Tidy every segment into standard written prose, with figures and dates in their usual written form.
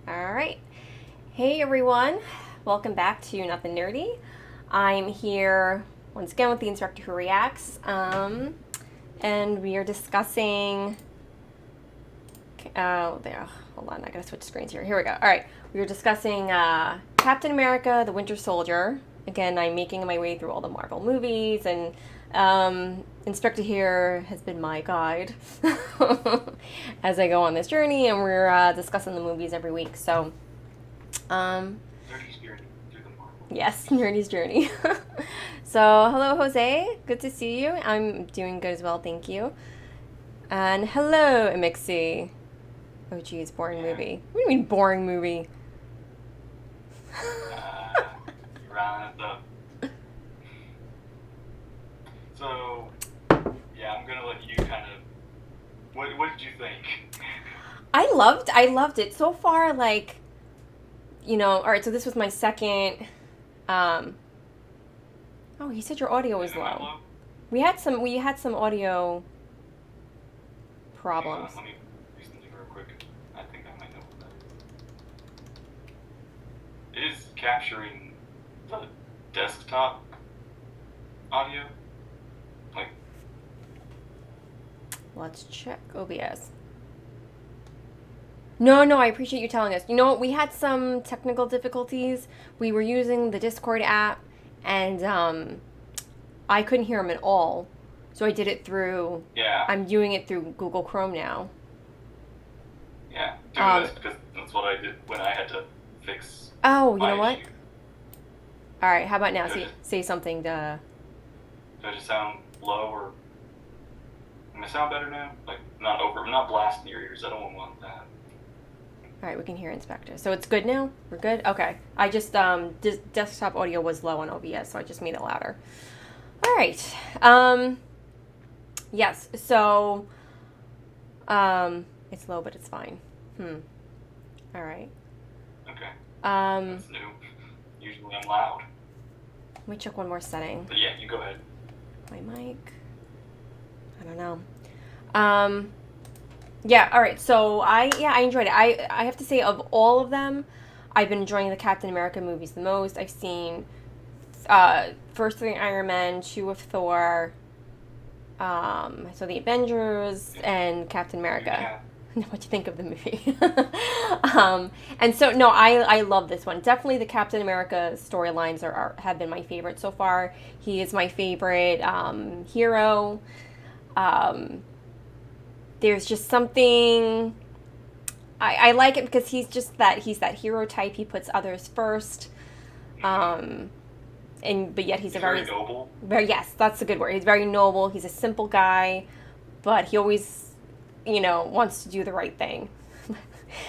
All right. Hey everyone. Welcome back to Nothing Nerdy. I'm here once again with the instructor who reacts. And we are discussing. Oh, there. Hold on. I gotta switch screens here. Here we go. All right. We are discussing Captain America: The Winter Soldier. Again, I'm making my way through all the Marvel movies, and Instructor here has been my guide as I go on this journey, and we're discussing the movies every week. So, Nerdy's journey through the Marvel. yes, Nerdy's journey. So, hello, Jose. Good to see you. I'm doing good as well, thank you. And hello, Emixie. Oh, geez, boring movie. What do you mean, boring movie? Round up. So, yeah, I'm gonna let you kind of. What did you think? I loved it so far. Like, all right. So this was my second. Oh, he said your audio was Am I low. low? We had some audio Hang on, problems. let me do something real quick. I think I might know what that is. It is capturing the desktop audio. Like, Let's check OBS. No, no, I appreciate you telling us. You know what? We had some technical difficulties. We were using the Discord app, and I couldn't hear him at all. So I did it through. yeah, I'm doing it through Google Chrome now. yeah. Um, Doing this because that's what I did when I had to fix oh, you my know what? issue. All right, how about now? Do I Say something to. just sound low or am I sound better now? Like not blasting your ears. I don't want that. All right, we can hear Inspector. So it's good now. We're good. Okay. I just desktop audio was low on OBS, so I just made it louder. All right. Yes. So it's low, but it's fine. All right. Okay, Um, that's new. Usually I'm loud. let me check one more setting. But yeah, you go ahead. My mic. I don't know. Yeah, all right. So I enjoyed it. I have to say, of all of them, I've been enjoying the Captain America movies the most. I've seen first three Iron Man, two of Thor, so the Avengers and Captain America. Yeah. What you think of the movie? And so no, I love this one. Definitely the Captain America storylines have been my favorite so far. He is my favorite hero. There's just something I like it because he's that hero type. He puts others first. But yet he's He's a very noble. very, yes, that's a good word. He's very noble. He's a simple guy, but he always, wants to do the right thing.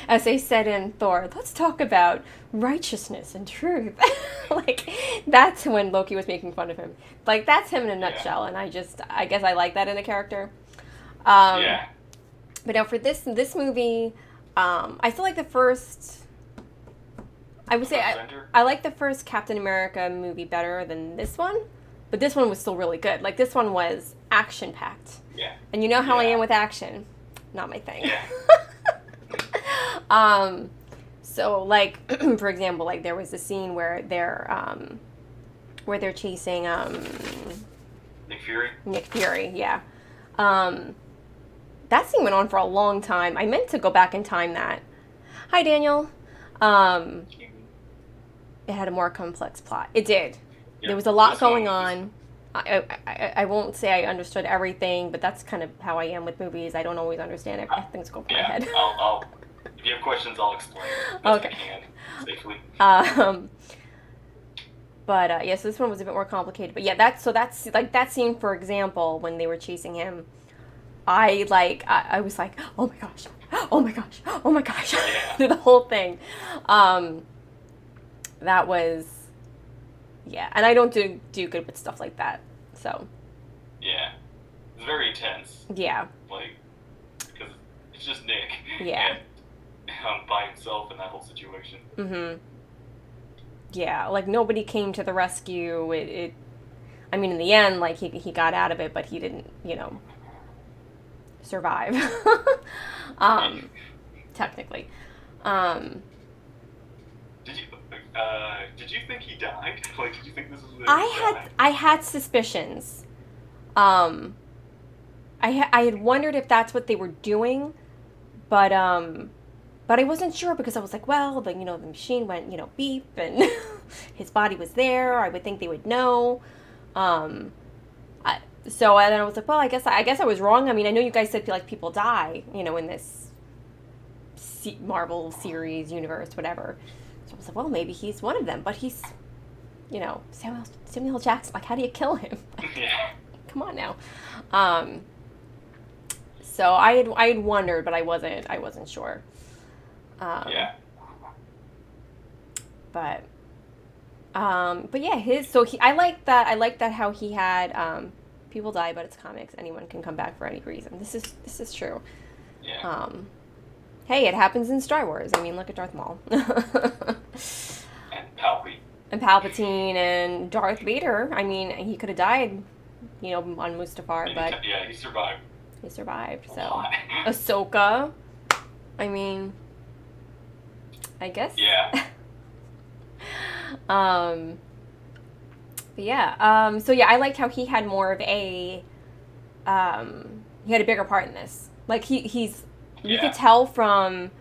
As they said in Thor, let's talk about righteousness and truth. Like, that's when Loki was making fun of him. Like, that's him in a nutshell, and I guess I like that in a character. Yeah. But now for this movie, I still like the first. I would say Avenger? I like the first Captain America movie better than this one, but this one was still really good. Like, this one was action packed, Yeah. and you know how I Yeah. am with action, not my thing. Yeah. So like, for example, like there was a scene where they're chasing Nick Fury? Nick Fury, yeah. That scene went on for a long time. I meant to go back and time that. Hi, Daniel. It had a more complex plot. It did. Yeah. There was a lot This going one- on. I won't say I understood everything, but that's kind of how I am with movies. I don't always understand it. Things go over my Yeah. head. I'll if you have questions, I'll explain as best Okay. I can safely. But yeah, so this one was a bit more complicated. But yeah, that's like that scene, for example, when they were chasing him. I was like, oh my gosh, oh my gosh, oh my gosh, through the whole thing. That was, yeah, and I don't do good with stuff like that. So Yeah. It's very intense. yeah, Like, because it's just Nick. Yeah. And, by himself in that whole situation. yeah, like nobody came to the rescue. I mean, in the end, like he got out of it, but he didn't, survive. Technically. Did you think he died? Like, did you think this was where I he had died? I had suspicions. Um, I had wondered if that's what they were doing, but but I wasn't sure because I was like, well, the machine went beep and his body was there. I would think they would know. Um, so and then I was like, well, I guess I was wrong. I mean, I know you guys said like people die, in this Marvel series universe, whatever. So I was like, well, maybe he's one of them, but he's Samuel Jackson. Like, how do you kill him? Yeah. Come on now. Um, so I had wondered, but I wasn't sure. Um, Yeah. but but yeah, his so he I like that how he had people die, but it's comics. Anyone can come back for any reason. This is true. Yeah. Um, hey, it happens in Star Wars. I mean, look at Darth Maul. And Palpy. And Palpatine and Darth Vader. I mean, he could have died, on Mustafar, but Yeah, he survived he survived. a So lot. Ahsoka. I mean, I guess. Yeah. um. But yeah. So yeah, I liked how he had more of a. He had a bigger part in this. Like he's. You could Yeah. tell from,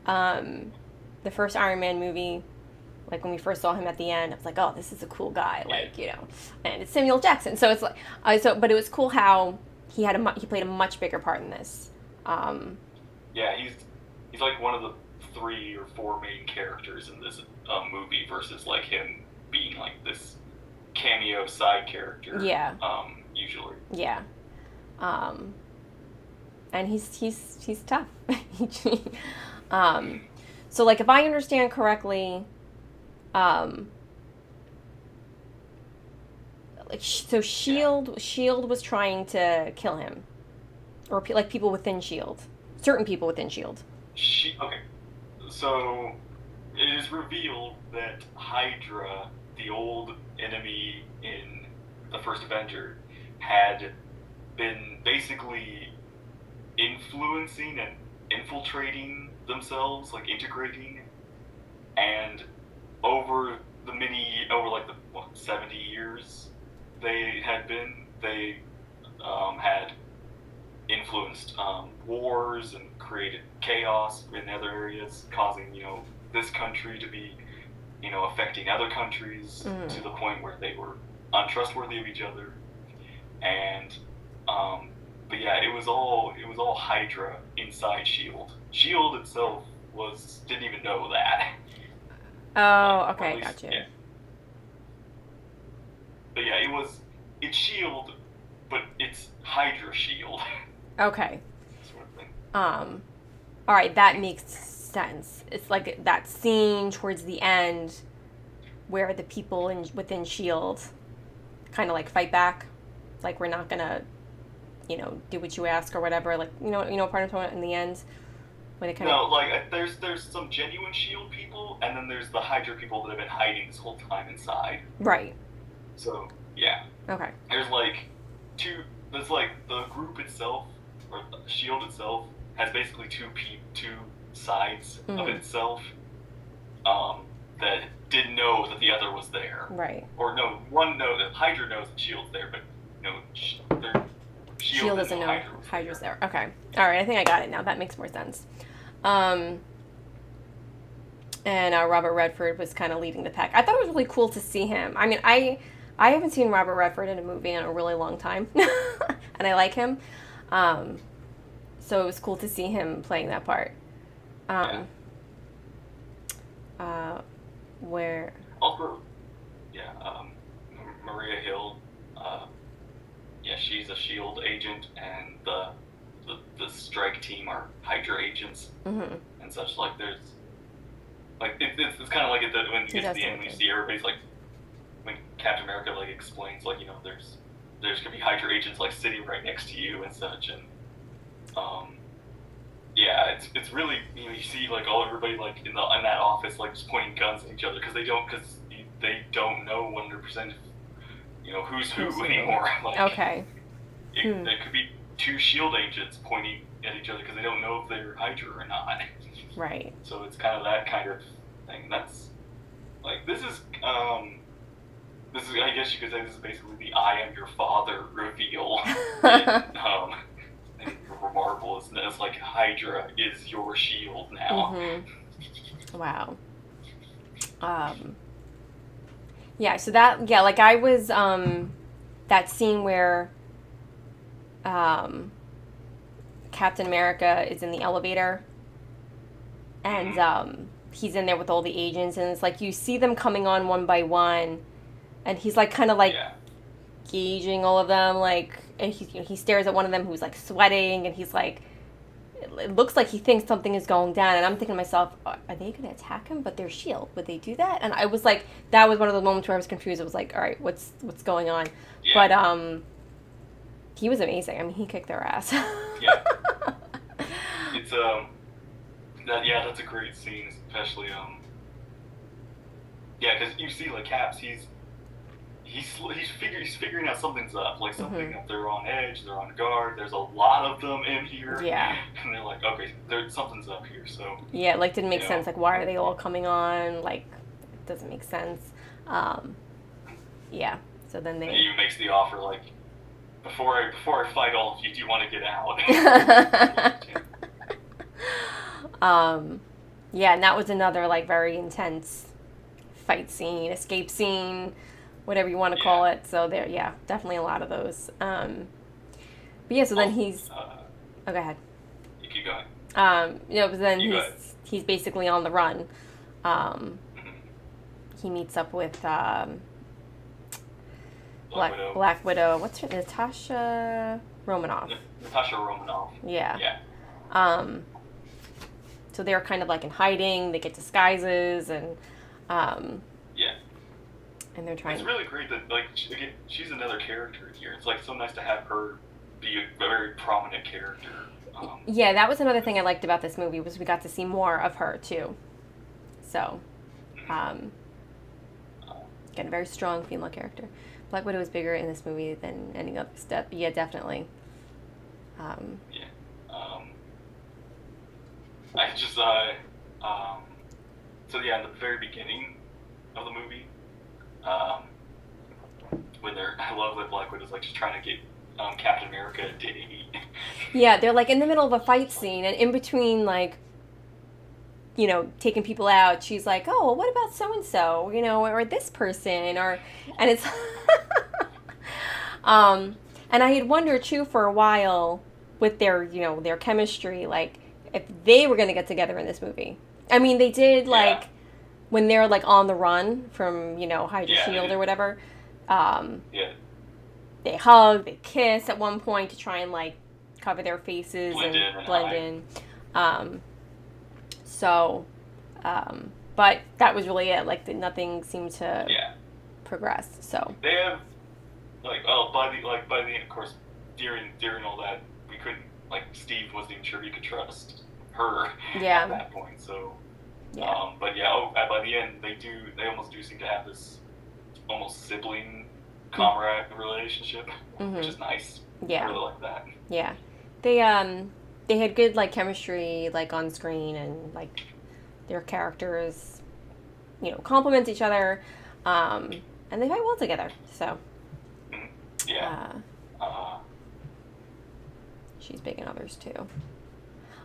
the first Iron Man movie. Like when we first saw him at the end, I was like, "Oh, this is a cool guy." Yeah. Like and it's Samuel Jackson. So it's like, but it was cool how he played a much bigger part in this. Um, Yeah, he's like one of the 3 or 4 main characters in this movie versus like him being like this cameo side character. Yeah. Usually. yeah. Um, and he's tough. um, so like if I understand correctly, um, so Yeah. Shield was trying to kill him, or like people within Shield, certain people within Shield. Okay. So it is revealed that Hydra, the old enemy in the first Avenger, had been basically influencing and infiltrating themselves, like integrating, and over like the 70 years they had influenced wars and created chaos in other areas, causing this country to be affecting other countries Mm. to the point where they were untrustworthy of each other, and but yeah, it was all Hydra inside Shield. Shield itself didn't even know that. Oh, Or at okay, least, gotcha. yeah. But yeah, it's Shield, but it's Hydra Shield Okay. sort of thing. Um, all right, that makes sense. It's like that scene towards the end where the people within Shield kind of like fight back, like we're not gonna, do what you ask or whatever. Like part of it in the end when it kind of No, like there's some genuine Shield people, and then there's the Hydra people that have been hiding this whole time inside. right. So yeah, Okay. there's like two. There's like the group itself, or the Shield itself, has basically two sides of Mhm. itself that didn't know that the other was there. Right. Or no, one knows that Hydra knows that Shield's there, but their Shield didn't doesn't know Hydra was Hydra's there. Okay. All right. I think I got it now. That makes more sense. Um, and Robert Redford was kind of leading the pack. I thought it was really cool to see him. I mean, I haven't seen Robert Redford in a movie in a really long time, and I like him. Um, so it was cool to see him playing that part. Yeah. Where Also, yeah, Maria Hill. Yeah, she's a Shield agent, and the strike team are Hydra agents mhm. and such. Like there's like it's kind of like when you He get to does the end, when you something. see everybody's like when Captain America like explains like there's gonna be Hydra agents like sitting right next to you and such, and um yeah, it's really you see like everybody like in that office like just pointing guns at each other because they don't know 100% who's who Who's who. anymore. Like Okay. there could be 2 Shield agents pointing at each other because they don't know if they're Hydra or not. Right. So it's kind of that kind of thing. That's like this is, I guess you could say, this is basically the "I am your father" reveal. In Marvel, it's like Hydra is your shield now. Wow. Yeah, so that, yeah, like I was, that scene where, Captain America is in the elevator and, he's in there with all the agents, and it's like you see them coming on one by one, and he's like kind of like Yeah, gauging all of them, like, and he stares at one of them who's like sweating, and he's like, it looks like he thinks something is going down, and I'm thinking to myself, are they going to attack him? But their shield, would they do that? And I was like, that was one of the moments where I was confused. It was like, all right, what's going on? yeah, But he was amazing. I mean, he kicked their ass. yeah. It's that's a great scene, especially yeah, because you see like Caps, he's figuring out something's up, like something that they're on edge, they're on guard. There's a lot of them in here. Yeah. And they're like, okay, something's up here. So Yeah, like didn't make you sense. know, Like, why are they all coming on? Like, it doesn't make sense. Yeah. So then he they. makes the offer like, before I fight all of you, do you want to get out? Yeah, and that was another like very intense fight scene, escape scene, whatever you want to call it. So there, yeah, definitely a lot of those. But yeah, so then he's. Oh, go ahead. You keep going. But then You go ahead. he's basically on the run. Mhm. He meets up with Widow. Black Widow. What's her Natasha Romanoff? Natasha Romanoff. Yeah. Yeah. So they're kind of like in hiding. They get disguises and Yeah. and they're trying. It's really great that like she's another character here. It's like so nice to have her be a very prominent character. Yeah, that was another thing I liked about this movie was we got to see more of her too. So, again, a very strong female character. Black Widow is bigger in this movie than any other step. Yeah, definitely. Yeah. I just so yeah, in the very beginning of the movie, when I love that Black Widow's like just trying to get Captain America a date. Yeah, they're like in the middle of a fight scene, and in between, like, taking people out, she's like, "Oh, well, what about so and so, or this person, and it's, and I had wondered too for a while with their chemistry, like if they were gonna get together in this movie. I mean, they did like when they're like on the run from Hydra Shield or whatever. Yeah. They hug, they kiss at one point to try and like cover their faces and blend in. But that was really it. Like nothing seemed to progress. So they have by the end, of course, during all that, we couldn't, like, Steve wasn't even sure he could trust her at that point. So but by the end they almost do seem to have this almost sibling comrade relationship, which is nice. Yeah. I really like that. Yeah. They had good like chemistry like on screen, and like their characters complement each other, and they fight well together. So yeah. She's big in others too.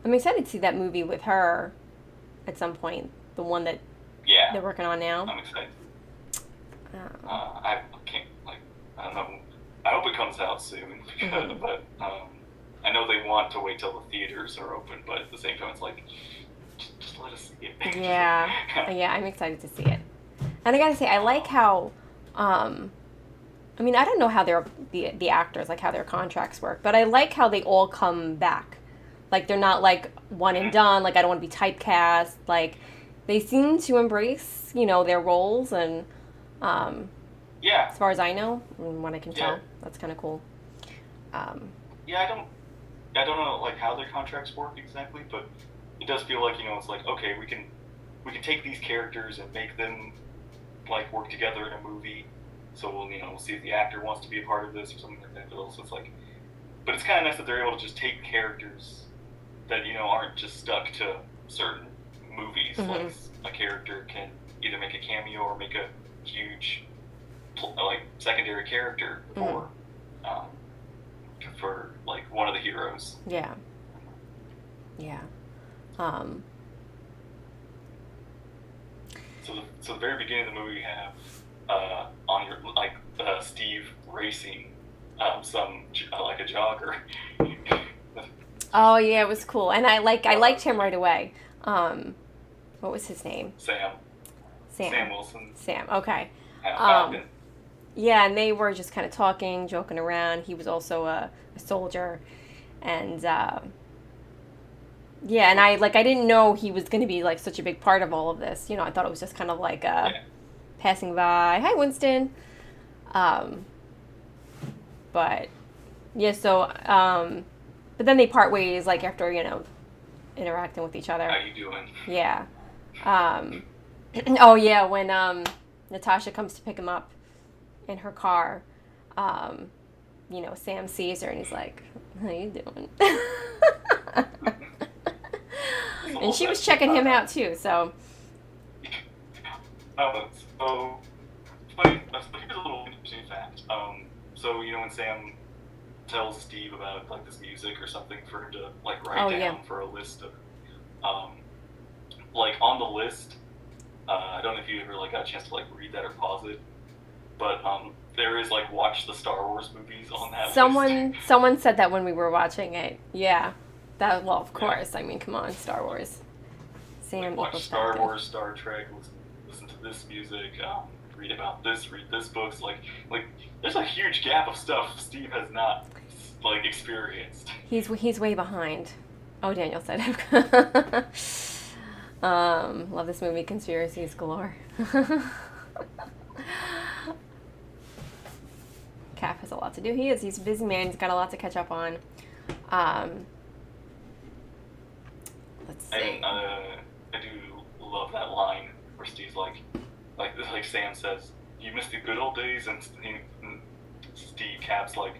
I'm excited to see that movie with her at some point, the one that they're working on now. I'm excited. I can't, like, I don't know. I hope it comes out soon, but I know they want to wait till the theaters are open, but at the same time, it's like, just let us see it. Yeah, I'm excited to see it. And I gotta say, I like how, I mean, I don't know how the actors, like how their contracts work, but I like how they all come back. Like, they're not like one and done, like I don't want to be typecast. Like, they seem to embrace, their roles, and as far as I know, and what I can tell, that's kind of cool. I don't know like how their contracts work exactly, but it does feel like it's like, okay, we can take these characters and make them like work together in a movie. So we'll see if the actor wants to be a part of this or something like that. But also it's like, but it's kind of nice that they're able to just take characters that aren't just stuck to certain movies. Like a character can either make a cameo or make a huge like secondary character for like one of the heroes. Yeah. Yeah. So the very beginning of the movie, you have on your like Steve racing some like a jogger. Oh yeah, it was cool, and I liked him right away. What was his name? Sam Wilson. Sam. Okay. Falcon. Yeah, and they were just kind of talking, joking around. He was also a soldier, and yeah, and I didn't know he was going to be like such a big part of all of this. I thought it was just kind of like passing by. Hi, Winston. But yeah, so but then they part ways like after interacting with each other. How you doing? Yeah. Oh yeah, when Natasha comes to pick him up in her car, Sam sees her and he's like, "How you doing?" And she was checking him out too, so. So here's a little interesting fact. So when Sam tells Steve about like this music or something for him to like write down for a list of, like on the list, I don't know if you ever like got a chance to like read that or pause it, but there is like watch the Star Wars movies on that list. Someone said that when we were watching it. Yeah. Of course. I mean, come on, Star Wars. Sam like, watch Star Wars, Star Trek, listen to this music, read about this, read this books. Like there's a huge gap of stuff Steve has not like experienced. He's way behind. Oh, Daniel said love this movie, conspiracies galore. Cap has a lot to do. He's a busy man. He's got a lot to catch up on. Let's see. I do love that line where Steve's like Sam says, "You miss the good old days," and Steve Cap's like,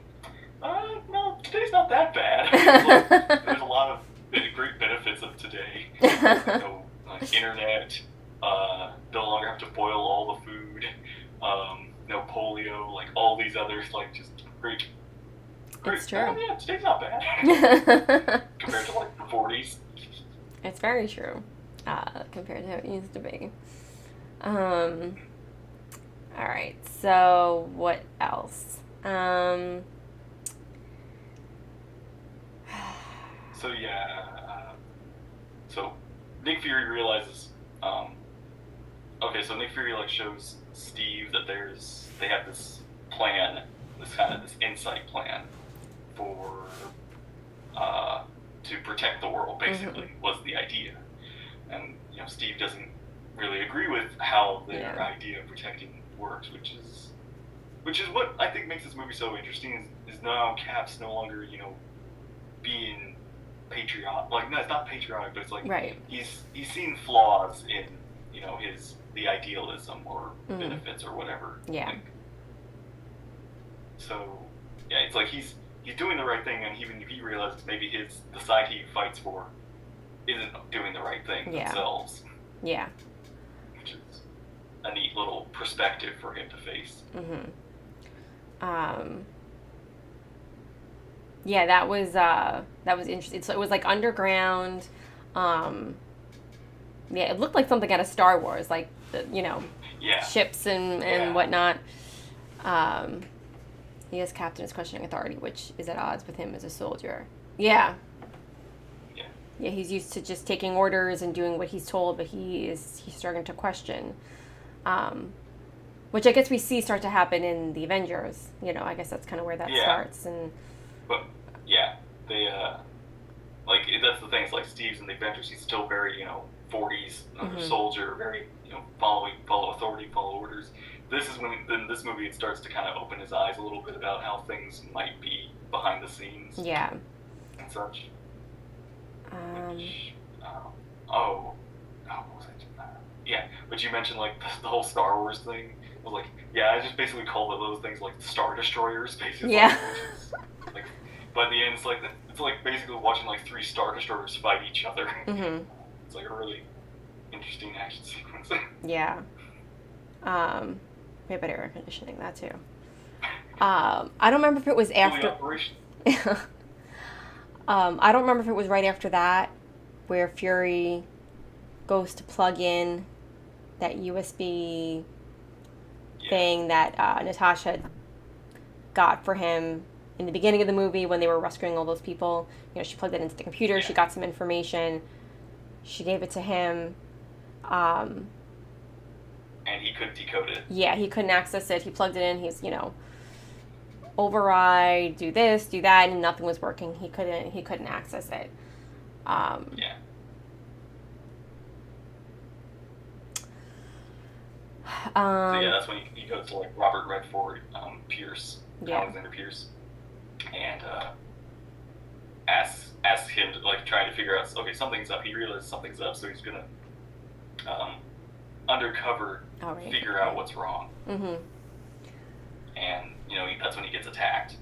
"No, today's not that bad." There's a lot of great benefits of today. Internet, no longer have to boil all the food, no polio, like all these others, like just great. It's true. Yeah, today's not bad compared to like the 40s. It's very true, compared to how it used to be. All right. So what else? So yeah. So Nick Fury realizes. So Nick Fury like shows Steve that they have this plan, this insight plan for to protect the world. Basically, was the idea, and Steve doesn't really agree with how their idea of protecting works, which is what I think makes this movie so interesting. Is now Cap's no longer being patriotic. Like, no, it's not patriotic, but it's like he's seen flaws in the idealism or benefits or whatever. Yeah. So yeah, it's like he's doing the right thing, and even if he realizes maybe the side he fights for isn't doing the right thing themselves. Yeah. Which is a neat little perspective for him to face. Yeah, that was interesting. So it was like underground. Yeah, it looked like something out of Star Wars, like ships and whatnot. He is captain is questioning authority, which is at odds with him as a soldier. Yeah. Yeah, he's used to just taking orders and doing what he's told, but he's starting to question. Which I guess we see start to happen in the Avengers. I guess that's kind of where that starts. But yeah, they that's the thing. It's like Steve's in the Avengers. He's still very 40s soldier, very follow authority, follow orders. This is when in this movie it starts to kind of open his eyes a little bit about how things might be behind the scenes. Yeah. And such. What was it? Yeah, but you mentioned like the whole Star Wars thing. I was like, yeah, I just basically call those things like Star Destroyers, basically. Yeah. But at the end, it's like basically watching like 3 Star Destroyers fight each other. Mm-hmm. It's like a really interesting action sequence. Yeah. We have better air conditioning, that too. I don't remember if it was Fully after. operational. I don't remember if it was right after that where Fury goes to plug in that USB Yeah. thing that Natasha got for him in the beginning of the movie when they were rescuing all those people. You know, she plugged it into the computer. Yeah. She got some information. She gave it to him. And he couldn't decode it. Yeah, he couldn't access it. He plugged it in. He's, override, do this, do that, and nothing was working. He couldn't access it. Yeah. So yeah, that's when he goes to like Robert Redford, Pierce, Yeah. Alexander Pierce, and asks him to like try to figure out. Okay, something's up. He realizes something's up, so he's gonna undercover All right. figure out what's wrong. Mm-hmm. And that's when he gets attacked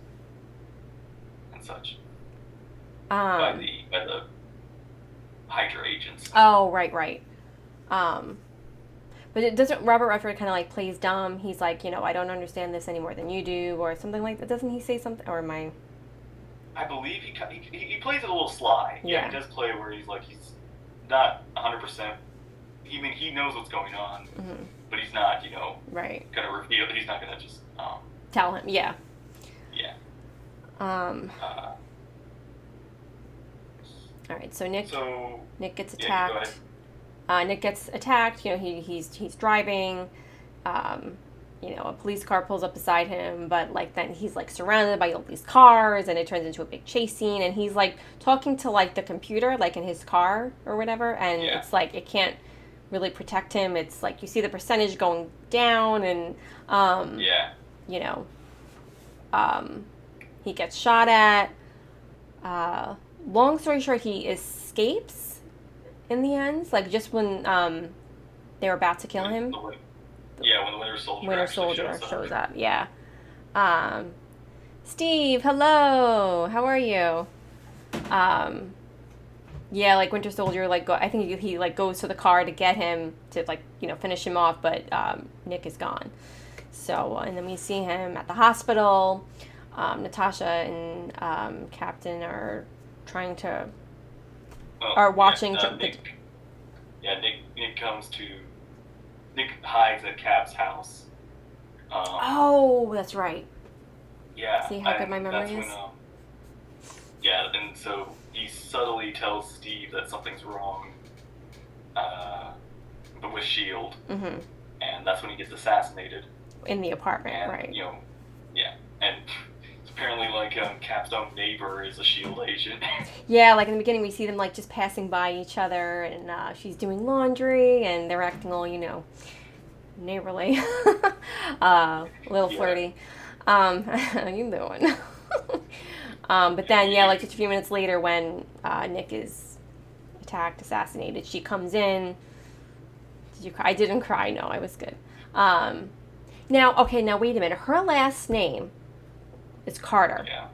and such by the Hydra agents. Oh, right. But it doesn't. Robert Redford kind of like plays dumb. He's like, I don't understand this any more than you do, or something like that. Doesn't he say something? Or am I? I believe he plays it a little sly. Yeah. He does play where he's not 100%. He knows what's going on, Mm-hmm. but he's not, Right. gonna reveal. He's not gonna just Tell him. Yeah. yeah. All right. So Nick gets Yeah, go attacked. Nick gets attacked. He's driving. A police car pulls up beside him, but then he's surrounded by all these cars, and it turns into a big chase scene. And he's talking to the computer, in his car or whatever, and Yeah. it's it can't really protect him. It's you see the percentage going down, and Yeah. he gets shot at. Long story short, he escapes in the end. Just when they were about to kill him. When the Winter Soldier Winter actually Soldier shows shows up. Yeah. Steve, hello. How are you? Yeah, Winter Soldier, I think he goes to the car to get him to finish him off, but Nick is gone. So, and then we see him at the hospital. Natasha and Captain are trying to are watching. Nick Nick hides at Cap's house. Oh, that's right. Yeah. See how good my memory that's is? When, and so he subtly tells Steve that something's wrong, but with S.H.I.E.L.D. Mm-hmm. And that's when he gets assassinated. In the apartment, And, right? And apparently, Cap's own neighbor is a S.H.I.E.L.D. agent. Yeah, in the beginning we see them just passing by each other, and she's doing laundry, and they're acting all, neighborly, a little flirty. How you doing? But then, just a few minutes later, when Nick is attacked, assassinated, she comes in. Did you cry? I didn't cry. No, I was good. Now wait a minute. Her last name is Carter. Yeah.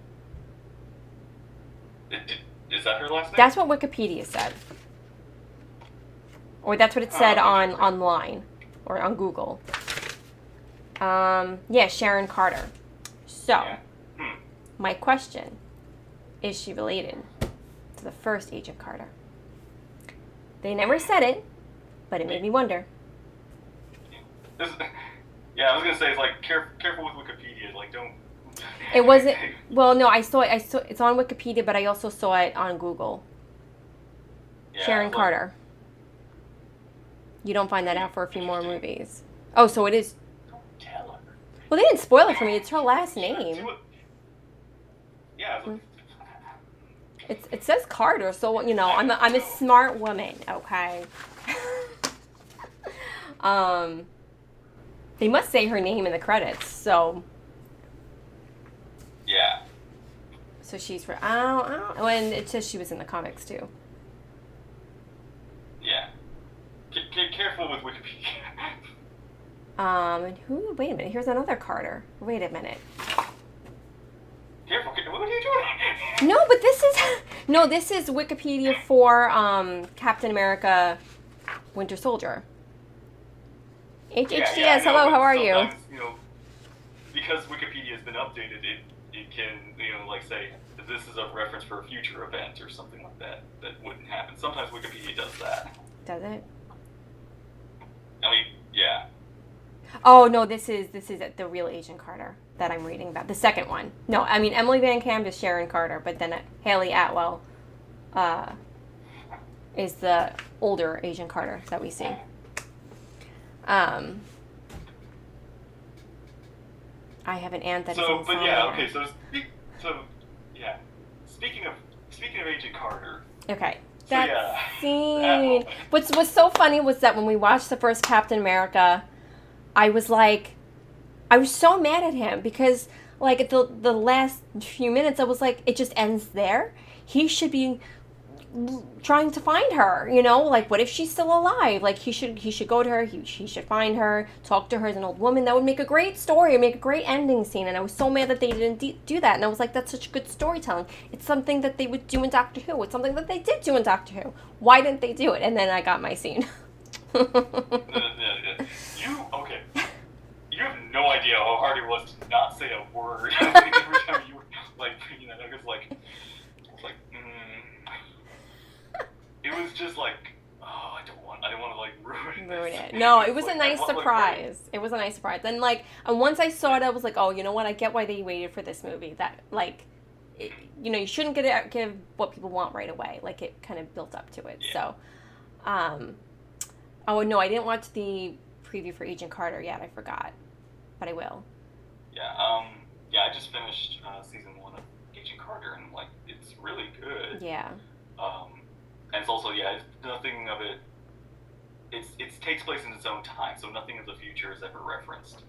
Is that her last name? That's what Wikipedia said. Or that's what it said online or on Google. Yeah, Sharon Carter. So, Yeah. my question, is she related to the first Agent Carter? They never said it, but it made me wonder. Yeah, I was gonna say it's careful with Wikipedia. Don't. It wasn't. Well, no, I saw it. It's on Wikipedia, but I also saw it on Google. Yeah, Sharon Carter. You don't find that out for a few more movies. Oh, so it is. Don't tell her. Well, they didn't spoil it for me. It's her last name. Yeah. It says Carter, so I'm a smart woman. Okay. They must say her name in the credits, so. Yeah. So she's for and it says she was in the comics too. Yeah. Get careful with Wikipedia. And who? Wait a minute. Here's another Carter. Wait a minute. Careful. What are you doing? No, but this is Wikipedia for Captain America Winter Soldier. Yeah, HHTS, I know, hello, but how are you? sometimes, because Wikipedia has been updated, it can, like say, this is a reference for a future event or something like that. That wouldn't happen. Sometimes Wikipedia does that. Does it? I mean, yeah. Oh no, this is the real Agent Carter that I'm reading about. The second one. No, I mean Emily Van Camp is Sharon Carter, but then Haley Atwell is the older Agent Carter that we see. I have an aunt that is So, but yeah, okay. insomnia. Yeah. Speaking of Agent Carter. Okay. So That yeah, that scene. moment. What's so funny was that when we watched the first Captain America, I was so mad at him because like at the last few minutes I was like, it just ends there. He should be trying to find her, like what if she's still alive? Like he should go to her, he should find her, talk to her as an old woman. That would make a great story, make a great ending scene. And I was so mad that they didn't do that. And I was like, that's such good storytelling. It's something that they would do in Doctor Who. It's something that they did do in Doctor Who. Why didn't they do it? And then I got my scene. You okay? You have no idea how hard it was to not say a word every time you were like, it was like, it was just like, oh, I don't want to like ruin it. this. No, it was a Like, nice surprise. It was a nice surprise. And once I saw it, I was like, oh, you know what? I get why they waited for this movie. That you shouldn't give what people want right away. Like it kind of built up to it. Yeah. So, oh no, I didn't watch the preview for Agent Carter yet. I forgot, but I will. Yeah. I just finished season 1 of Agent Carter, and like, it's really good. Yeah. And it's also, it's nothing of it. It takes place in its own time, so nothing of the future is ever referenced.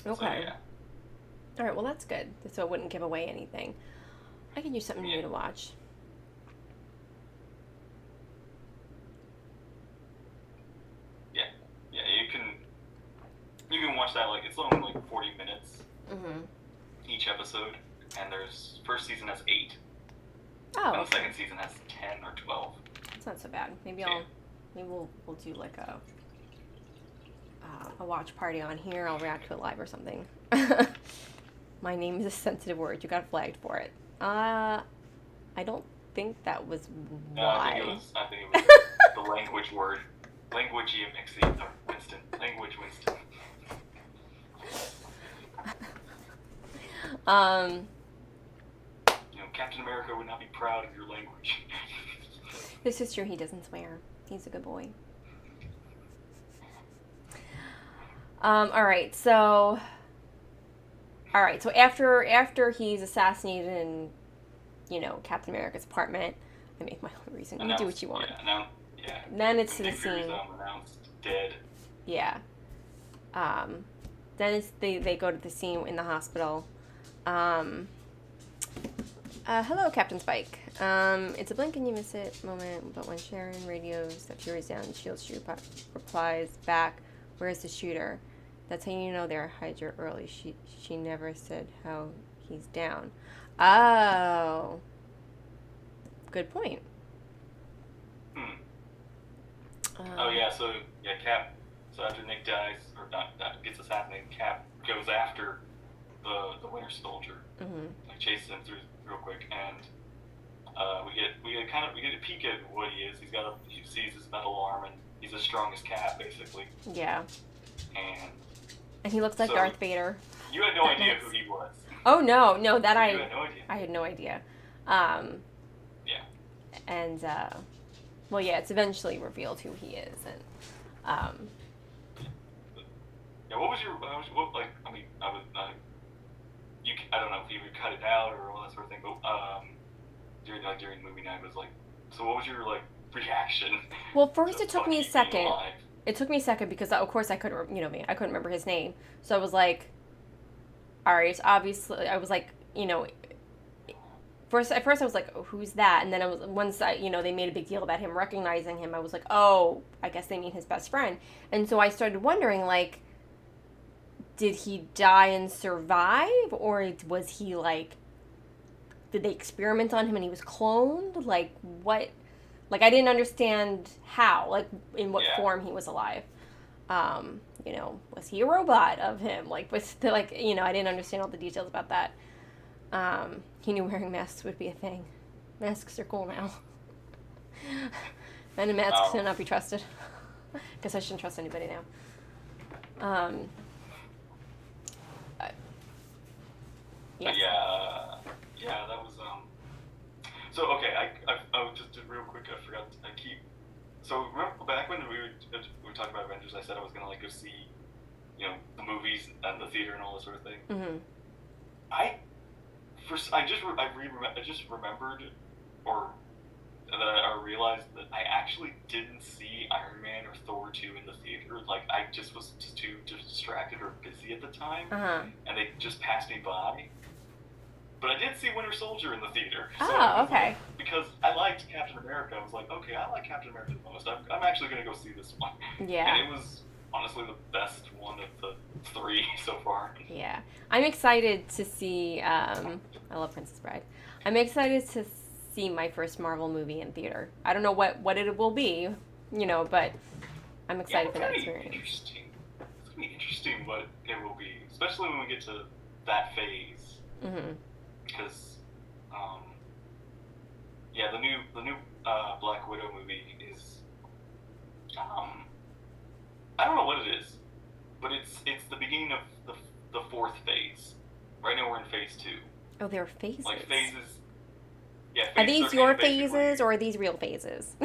Okay. So, yeah. All right. Well, that's good. So it wouldn't give away anything. I can use something new to watch. Yeah. You can watch that, like, it's only like 40 minutes each episode, and there's first season has 8. Oh. And the second season has 10 or 12. It's not so bad. Maybe we'll do like a watch party on here. I'll react to it live or something. My name is a sensitive word. You got flagged for it. I don't think that was why. No, I think it was the language word. Language Winston. Language Winston. Captain America would not be proud of your language. This is true. He doesn't swear. He's a good boy. All right. So after he's assassinated in, Captain America's apartment, I make my own reason. You do what you want. Yeah. Then it's to the Nick Fury's, scene. announced dead. Yeah. Then they go to the scene in the hospital. Hello, Captain Spike. It's a blink and you miss it moment, but when Sharon radios that Fury's down, SHIELD replies back, "Where's the shooter?" That's how you know they're Hydra early. She never said how he's down. Oh. Good point. Cap. So after Nick dies, or not gets assassinated, Cap goes after the Winter Soldier. Like chases him through real quick, and we get a peek at what he is. He sees his metal arm, and he's as strong as Cap, basically. Yeah. And he looks like Darth Vader. You had no idea who he was. Oh no, that You had no idea. I had no idea. Yeah. And it's eventually revealed who he is, and Yeah. What was your? I don't know if you would cut it out or all that sort of thing, but during movie night was like. So what was your reaction? Well, first it took me a second. Alive? It took me a second because of course I couldn't, I couldn't remember his name. So I was like, all right, obviously I was like, at first I was like, oh, who's that? And then once they made a big deal about him recognizing him, I was like, oh, I guess they mean his best friend. And so I started wondering, did he die and survive, or was he did they experiment on him and he was cloned? What? Like, I didn't understand how, like, in what Yeah. form he was alive. Was he a robot of him? Like, I didn't understand all the details about that. He knew wearing masks would be a thing. Masks are cool now. Men in masks Um, cannot be trusted. Guess I shouldn't trust anybody now. Um, uh, but yes. yeah, that was So okay, I just did real quick. I forgot. So remember back when we were talking about Avengers, I said I was gonna like go see, the movies and the theater and all this sort of thing. Mm-hmm. I first I just remembered, or that I realized that I actually didn't see Iron Man or Thor 2 in the theater. Like I just was too distracted or busy at the time, Uh-huh. and they just passed me by. But I did see Winter Soldier in the theater. So Oh, okay. like, because I liked Captain America, I was like, okay, I like Captain America the most. I'm actually going to go see this one. Yeah. And it was honestly the best one of the three so far. Yeah. I'm excited to see, I love Princess Bride. I'm excited to see my first Marvel movie in theater. I don't know what it will be, but I'm excited for that experience. Interesting. It's going to be interesting what it will be, especially when we get to that phase. Mm-hmm. Because, the new Black Widow movie is, I don't know what it is, but it's the beginning of the fourth phase. Right now we're in phase 2. Oh, there are phases. Like phases. Yeah. Are Phases these your basically- phases or are these real phases?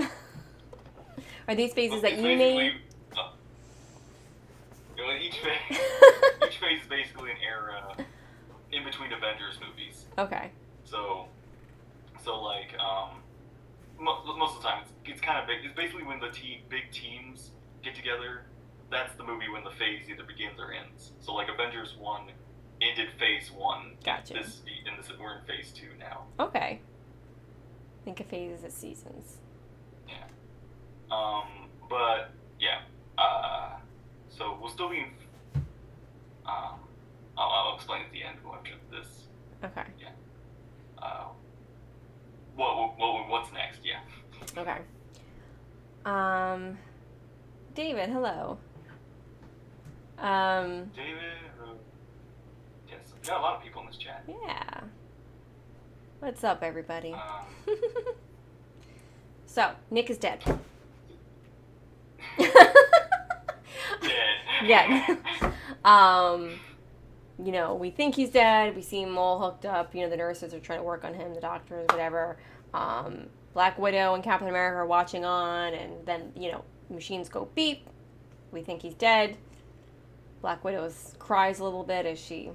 Are these phases that it's you basically, made? each phase is basically an era in between Avengers movies. Okay. So like, most of the time it's kind of big. It's basically when the big teams get together. That's the movie when the phase either begins or ends. So like Avengers 1 ended phase 1. Gotcha. We're in phase 2 now. Okay. Think of phases as seasons. Yeah. But yeah. So we'll still be. I'll explain at the end after this. Okay. Yeah. What's next? Yeah. Okay. David, hello. David. Yes. We got a lot of people in this chat. Yeah. What's up, everybody? Um, So, Nick is dead. Dead. Yeah. We think he's dead. We see him all hooked up. The nurses are trying to work on him, the doctors, whatever. Black Widow and Captain America are watching on, and then, machines go beep. We think he's dead. Black Widow cries a little bit as she,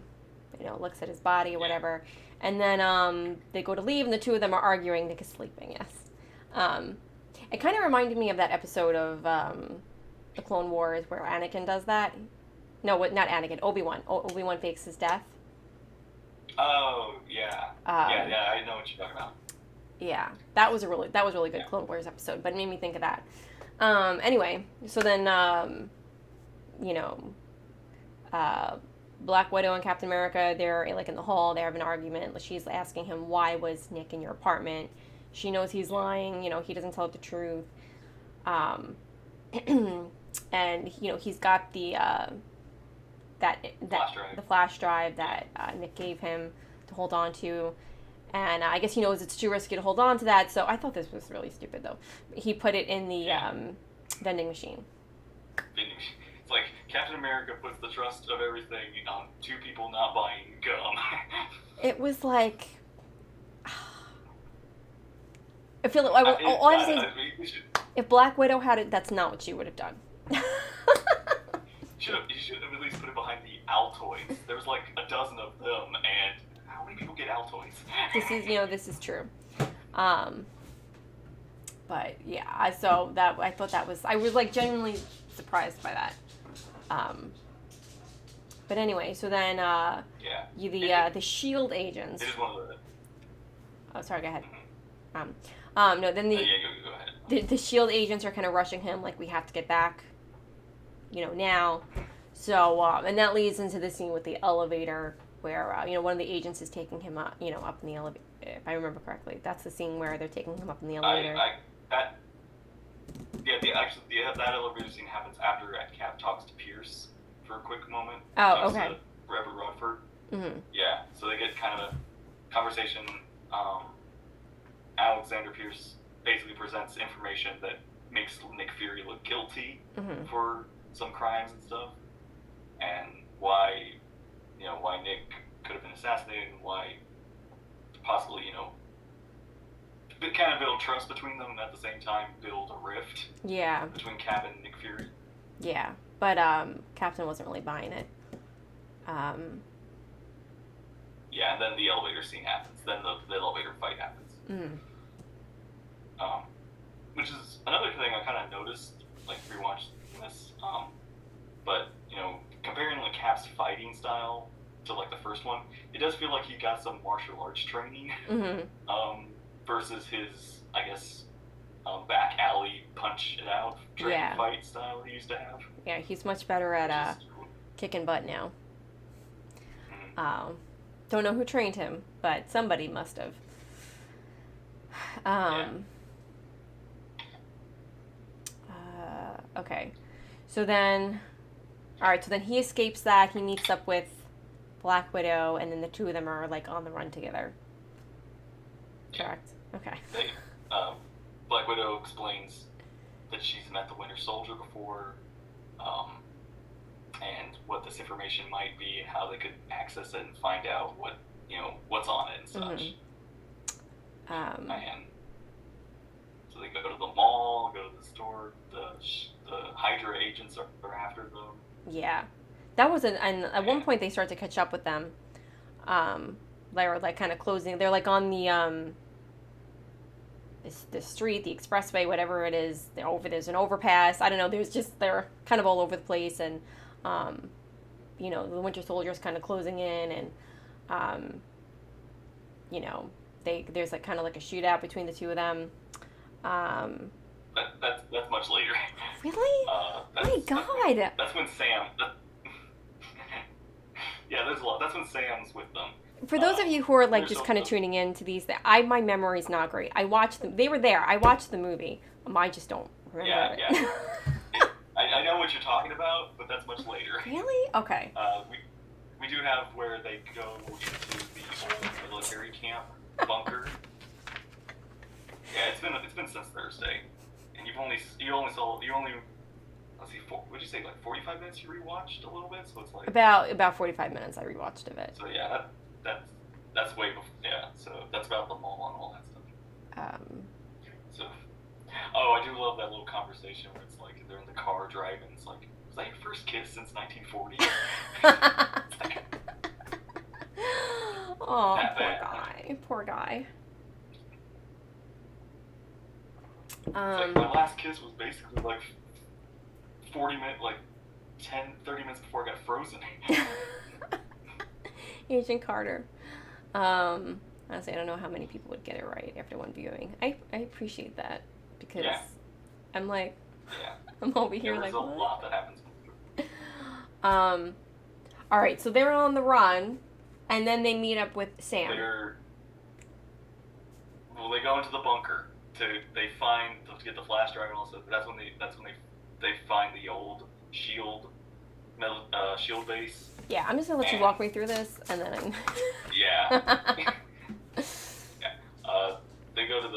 looks at his body or whatever. And then they go to leave, and the two of them are arguing. Nick is sleeping, yes. It kind of reminded me of that episode of the Clone Wars where Anakin does that. No, not Anakin. Obi-Wan. Obi-Wan fakes his death. Oh yeah. Yeah. I know what you're talking about. Yeah, that was really good Clone Wars episode, but it made me think of that. Anyway, so then Black Widow and Captain America, they're like in the hall. They have an argument. She's asking him, "Why was Nick in your apartment?" She knows he's lying. He doesn't tell the truth. And he's got the the flash drive that Nick gave him to hold on to. And I guess he knows it's too risky to hold on to that. So I thought this was really stupid, though. He put it in the vending machine. It's like Captain America puts the trust of everything on two people not buying gum. It was like... I feel like... all I'm saying is, if Black Widow had it, that's not what she would have done. You should have at least put it behind the Altoids. There was like a dozen of them, and how many people get Altoids? This is true. But yeah, so I thought that was, I was like genuinely surprised by that. But anyway, so then the SHIELD agents. It is one of the. Oh, sorry. Go ahead. Mm-hmm. No, then go ahead. The SHIELD agents are kind of rushing him, like, we have to get back, now. So, and that leads into the scene with the elevator where, one of the agents is taking him up, up in the elevator, if I remember correctly. That's the scene where they're taking him up in the elevator. Yeah, that elevator scene happens after Cap talks to Pierce for a quick moment. Oh, Talks okay. to Robert Rodford. Mm-hmm. Yeah, so they get kind of a conversation. Um, Alexander Pierce basically presents information that makes Nick Fury look guilty Mm-hmm. for some crimes and stuff, and why, why Nick could have been assassinated, and why possibly, kind of build trust between them, and at the same time build a rift Yeah. between Cap and Nick Fury. Yeah. But Captain wasn't really buying it. Um, Yeah, and then the elevator scene happens. Then the elevator fight happens. mm, Um, which is another thing I kind of noticed, like rewatched this. But comparing like Cap's fighting style to like the first one, it does feel like he got some martial arts training. mm-hmm. Versus his, I guess, back alley punch it out training fight style he used to have. Yeah, he's much better at Cool. kicking butt now. Mm-hmm. Don't know who trained him, but somebody must have. Okay. So then, all right. So then he escapes that. He meets up with Black Widow, and then the two of them are like on the run together. Correct. Okay. Black Widow explains that she's met the Winter Soldier before, and what this information might be, and how they could access it and find out what's on it and such. And so they go to the mall, go to the store. The Hydra agents are after them. Yeah, that was and at one point they start to catch up with them. They were like kind of closing. They're like on the the street, the expressway, whatever it is. There's an overpass. I don't know. They're kind of all over the place, and the Winter Soldier's kind of closing in, and there's like kind of like a shootout between the two of them. That's much later. Really? My God. That's when Sam. Yeah, there's a lot. That's when Sam's with them. For those of you who are like just kind of tuning in to these, my memory's not great. I watched them. They were there. I watched the movie. I just don't remember it. Yeah. I know what you're talking about, but that's much later. Really? Okay. We do have where they go into the old military camp bunker. Yeah, it's been since Thursday, and you only let's see, would you say like 45 minutes you rewatched a little bit? So it's like about 45 minutes I rewatched of it. So yeah, that's way before. Yeah, so that's about the mall and all that stuff. So, I do love that little conversation where it's like they're in the car driving. It's like, was that your first kiss since 1940? Oh, poor guy. It's like my last kiss was basically like 40 minutes, like 30 minutes before I got frozen. Agent Carter. Honestly, I don't know how many people would get it right after one viewing. I appreciate that because I'm like, I'm over here like, there's a lot that happens. All right, so they're on the run, and then they meet up with Sam. They go into the bunker to get the flash drive and all that. That's when they find the old shield base. Yeah, I'm just gonna let you walk me through this, and then. Yeah. They go to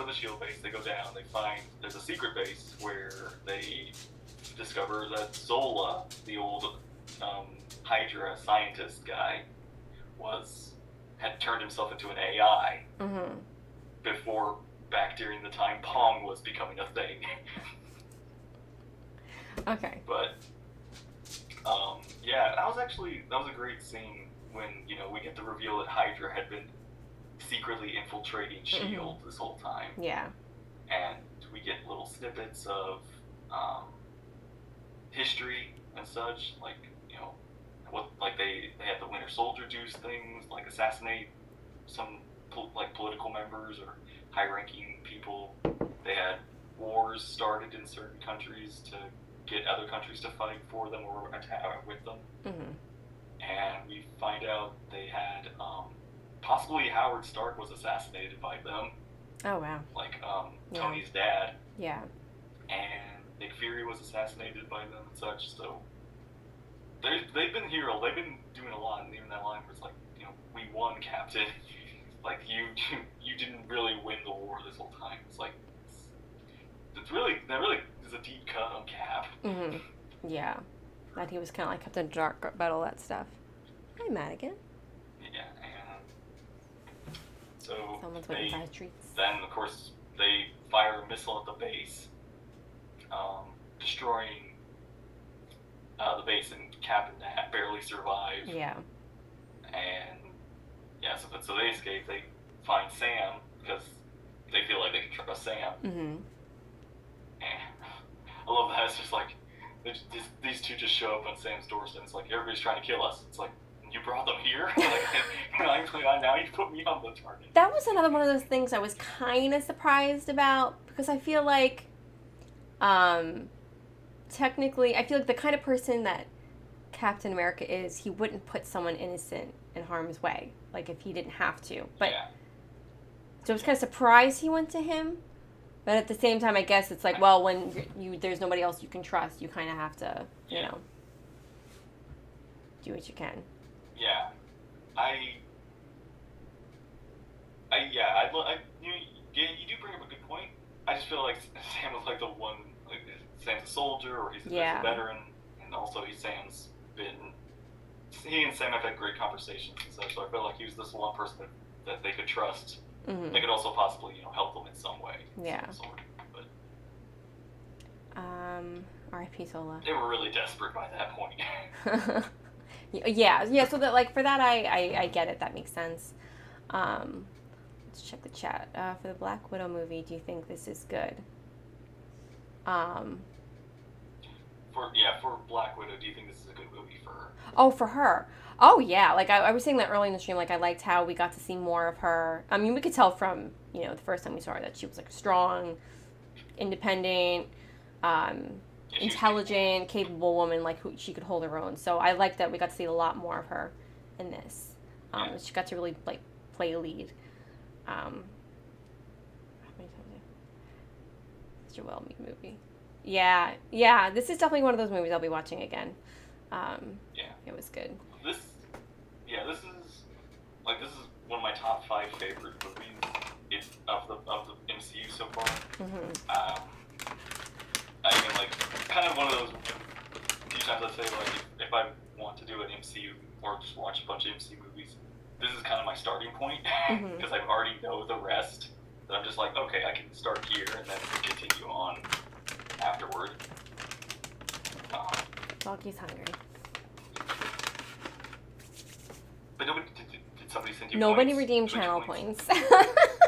the shield base. They go down. They find there's a secret base where they discover that Zola, the old Hydra scientist guy, had turned himself into an AI before, back during the time Pong was becoming a thing. Okay. But that was a great scene when we get the reveal that Hydra had been secretly infiltrating S.H.I.E.L.D. this whole time. Yeah. And we get little snippets of history and such, like they had the Winter Soldier do things like assassinate some political members or high-ranking people. They had wars started in certain countries to get other countries to fight for them or attack with them. And we find out they had possibly Howard Stark was assassinated by them. Oh wow. like Yeah. Tony's dad, Yeah. and Nick Fury was assassinated by them and such. So they've been hero. They've been doing a lot, and even that line was like, we won, Captain. Like you didn't really win the war this whole time. It's like that really is a deep cut on Cap. Mhm. Yeah. That he was kind of like Captain Dark about all that stuff. Hi, Madigan. Yeah, and so Someone's waiting by treats. then of course they fire a missile at the base, destroying the base, and Cap and Nat barely survive. Yeah. And yeah, so they escape. They find Sam because they feel like they can trust Sam. Mhm. And I love that. It's just like these two just show up on Sam's doorstep. It's like everybody's trying to kill us. It's like, you brought them here. Like, now you put me on the target. That was another one of those things I was kind of surprised about, because I feel like, technically, I feel like the kind of person that Captain America is, he wouldn't put someone innocent in harm's way, like if he didn't have to. But yeah. so I was kind of surprised he went to him, but at the same time, I guess it's like, well, when there's nobody else you can trust, you kind of have to, do what you can. Yeah, you do bring up a good point. I just feel like Sam was like the one, like Sam's a soldier, or he's a veteran, and also he and Sam have had great conversations and such. So I feel like he was this one person that they could trust. Mm-hmm. They could also possibly, help them in some way. Yeah. Some sort, but R.I.P. Sola. They were really desperate by that point. Yeah. So that, like, for that, I get it. That makes sense. Let's check the chat. For the Black Widow movie, do you think this is good? For Black Widow, do you think this is a good movie for her? Oh, for her. Oh, yeah. Like, I was saying that early in the stream, like, I liked how we got to see more of her. I mean, we could tell from, the first time we saw her that she was, like, strong, independent, intelligent, capable woman, like, who she could hold her own. So I like that we got to see a lot more of her in this. She got to really, like, play a lead. How many times? It's a well-made movie. Yeah. This is definitely one of those movies I'll be watching again. It was good. This is one of my top 5 favorite movies of the MCU so far. Mm-hmm. I mean, like, kind of one of those few times I say, like, if I want to do an MCU or just watch a bunch of MCU movies, this is kind of my starting point, because I already know the rest. That I'm just like, okay, I can start here and then continue on afterward. Doggy's hungry. But did somebody send you Nobody points? redeemed channel points.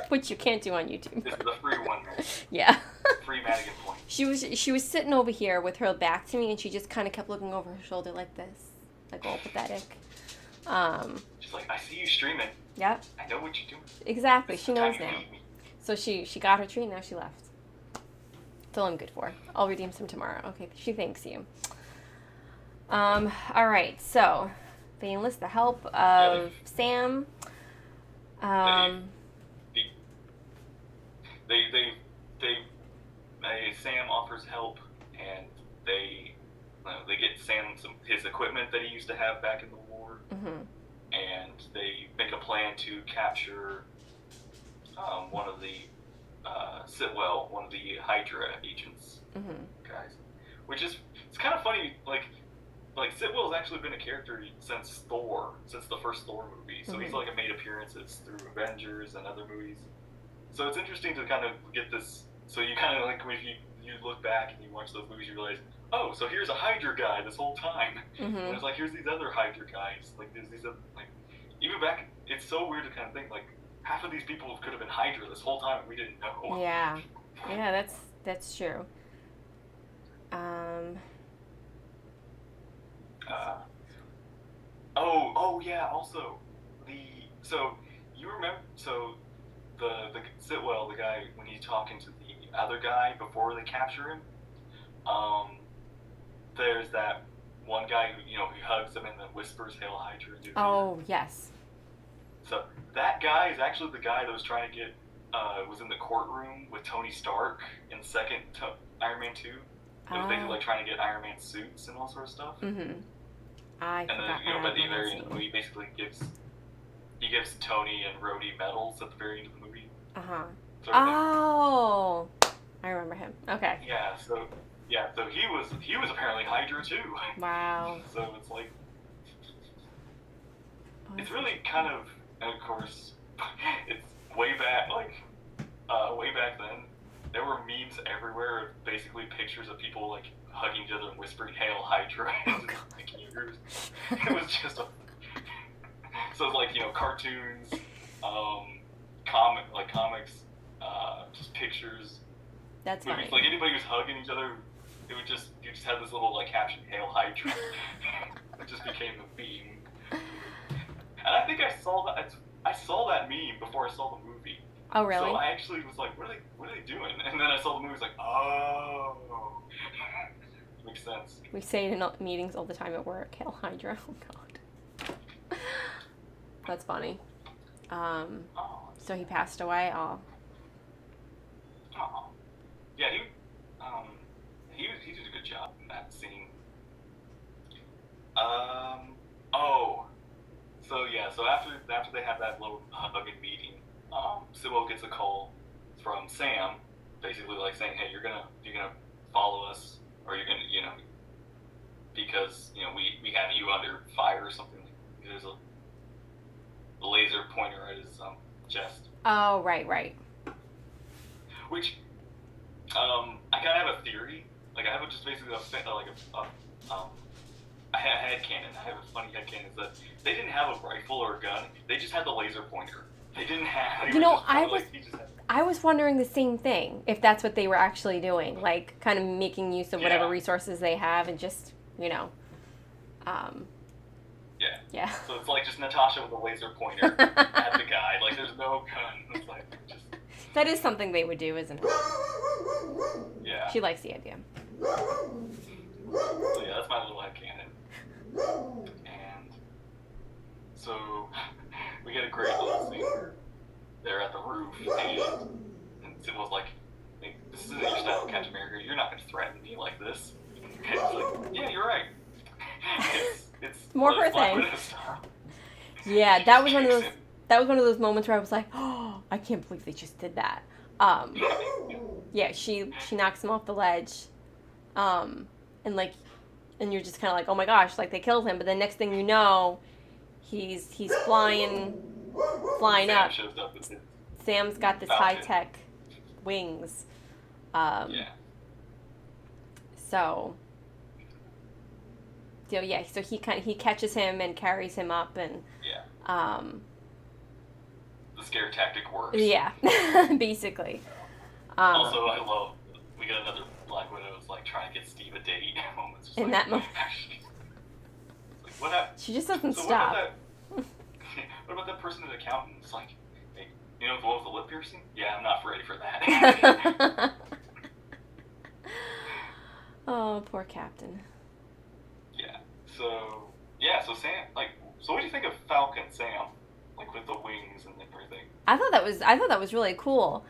Which you can't do on YouTube. This is the free one, man. Yeah. Free Madigan points. She was sitting over here with her back to me, and she just kind of kept looking over her shoulder like this. Like, all pathetic. She's like, I see you streaming. Yep. I know what you're doing. Exactly. She knows now. So she got her treat, and now she left. That's all I'm good for. I'll redeem some tomorrow. Okay, she thanks you. All right, so they enlist the help of Sam. Sam offers help, and they get Sam his equipment that he used to have back in the war, and they make a plan to capture one of the Sitwell, one of the Hydra agents, guys. Which is, it's kind of funny, like Sitwell's actually been a character since the first Thor movie. So he's like made appearances through Avengers and other movies. So it's interesting to kind of get this. So you kind of like, if you look back and you watch those movies, you realize, oh, so here's a Hydra guy this whole time. And it's like, here's these other Hydra guys. Like, there's these other, like, even back, it's so weird to kind of think, like, half of these people could have been Hydra this whole time and we didn't know. Yeah, that's true. Oh yeah. Also, you remember the Sitwell, the guy, when he's talking to the other guy before they capture him. There's that one guy who hugs him and then whispers "Hail Hydra." Oh yes. So that guy is actually the guy that was trying to get was in the courtroom with Tony Stark in the second Iron Man 2. It was basically like trying to get Iron Man suits and all sort of stuff. Mm-hmm. I And then by the very end of the movie, basically gives Tony and Rhodey medals at the very end of the movie. Oh, I remember him. Okay. Yeah. So he was apparently Hydra too. Wow. So it's like it's really kind of, and of course, it's way back then. There were memes everywhere of basically pictures of people like hugging each other and whispering "Hail Hydra." It was just so it's like cartoons, comics, just pictures. That's movies. funny. Like anybody who's hugging each other, you just had this little like caption "Hail Hydra." It just became a meme. And I think I saw that meme before I saw the movie. Oh, really? So I actually was like, what are they doing? And then I saw the movie, I was like, oh. Makes sense. We say it in meetings all the time at work. Hail Hydra. Oh, God. That's funny. So he passed away. Oh. Yeah, he did a good job in that scene. So after they have that little hugging meeting, Simo gets a call from Sam, basically like saying, "Hey, you're gonna follow us, or you're gonna because we have you under fire or something." There's a laser pointer at his chest. Oh, right. Which I kind of have a theory. Like I have just basically a headcanon. I have a funny headcanon is that they didn't have a rifle or a gun. They just had the laser pointer. They didn't have. I was wondering the same thing. If that's what they were actually doing, like kind of making use of whatever resources they have, and just Yeah. So it's like just Natasha with a laser pointer at the guy. Like there's no gun. It's like just. That is something they would do, isn't it? Yeah. She likes the idea. So yeah, that's my little headcanon. And so we get a great little scene where they're at the roof and Sid was like, "This isn't your style, Captain America. You're not going to threaten me like this." And he's like, "Yeah, you're right." It's more her thing. Yeah, that was one of those moments where I was like, "Oh, I can't believe they just did that." Yeah, she knocks him off the ledge, and you're just kind of like, "Oh my gosh!" Like they killed him, but the next thing you know, he's flying up. Sam's got this high-tech wings. So he catches him and carries him up, and the scare tactic works. Yeah, basically. Also, I love we got another Black Widow who's like trying to get Steve a date moments. In that moment, like, what happened? She just doesn't stop. What about that person at the accountant? It's like, hey, the one with the lip piercing? Yeah, I'm not ready for that. Oh, poor Captain. So Sam, so what do you think of Falcon Sam, like with the wings and everything? I thought that was really cool.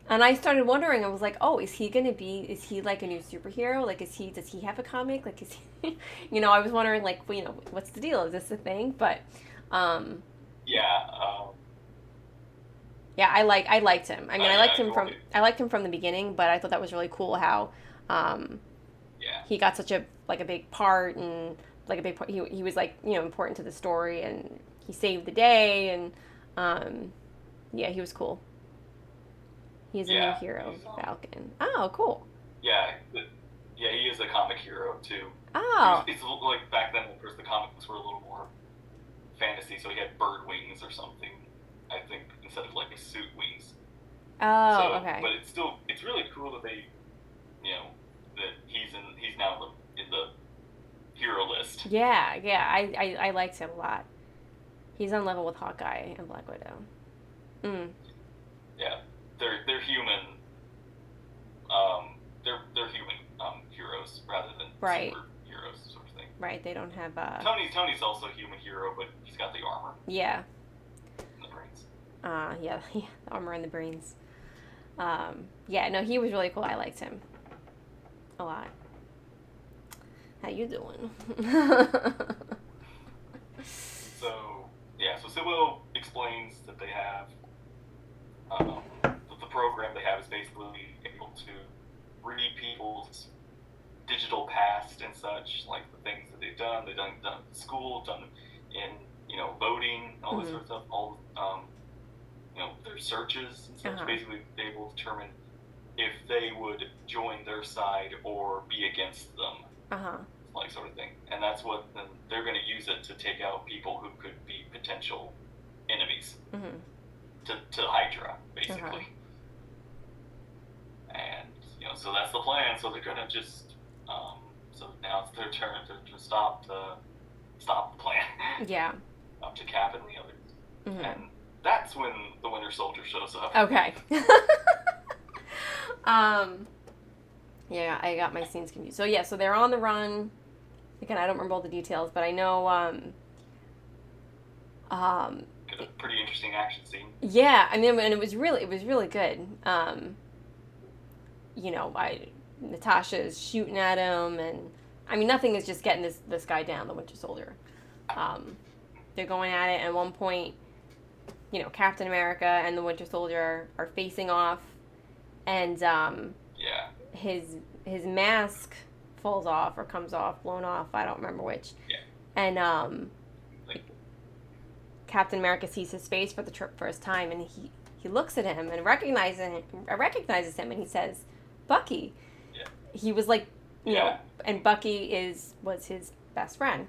And I started wondering. I was like, oh, is he like a new superhero? Like, does he have a comic? Like, is he, I was wondering, like, what's the deal? Is this a thing? But, yeah, I liked him. I mean, I liked him from the beginning, but I thought that was really cool how, he got such a big part, and like a big part. He was like, important to the story, and he saved the day, and, he was cool. He's a new hero, Falcon. Oh, cool. Yeah, he is a comic hero too. Oh. It's like back then, of course, the comics were a little more fantasy, so he had bird wings or something, I think, instead of like suit wings. Oh, okay. But it's really cool that they, that he's now in the hero list. Yeah, I liked him a lot. He's on level with Hawkeye and Black Widow. Yeah, they're human. They're human heroes rather than superheroes, sort of thing. Right, they don't have. Tony's also a human hero, but he's got the armor. Yeah. And the brains. Yeah, the armor and the brains. Yeah, no, he was really cool. I liked him a lot. How you doing? So yeah, so Sybil explains that they have that the program they have is basically able to read people's digital past and such, like the things that they've done in school, done in voting, all this Mhm. sort of stuff, all their searches and such. Uh-huh. Basically, they will determine if they would join their side or be against them, Uh-huh. like sort of thing. And that's what then they're going to use it to take out people who could be potential enemies Mhm. to Hydra, basically. Uh-huh. And so that's the plan. So they're going to just so now it's their turn to stop the plan. Yeah. Up to Cap and the others. Mhm. And that's when the Winter Soldier shows up. Okay. Yeah, I got my scenes confused. So yeah, so they're on the run. Again, I don't remember all the details, but I know Got a pretty interesting action scene. yeah, I mean, and it was really good. Natasha's shooting at him, and I mean, nothing is just getting this guy down, the Winter Soldier. They're going at it, and at one point, Captain America and the Winter Soldier are facing off, and Yeah. his mask falls off or comes off, blown off. I don't remember which. Yeah. And Like, Captain America sees his face for the first time, and he looks at him and recognizes him, and he says, "Bucky." Yeah. He was like, Yeah. and Bucky was his best friend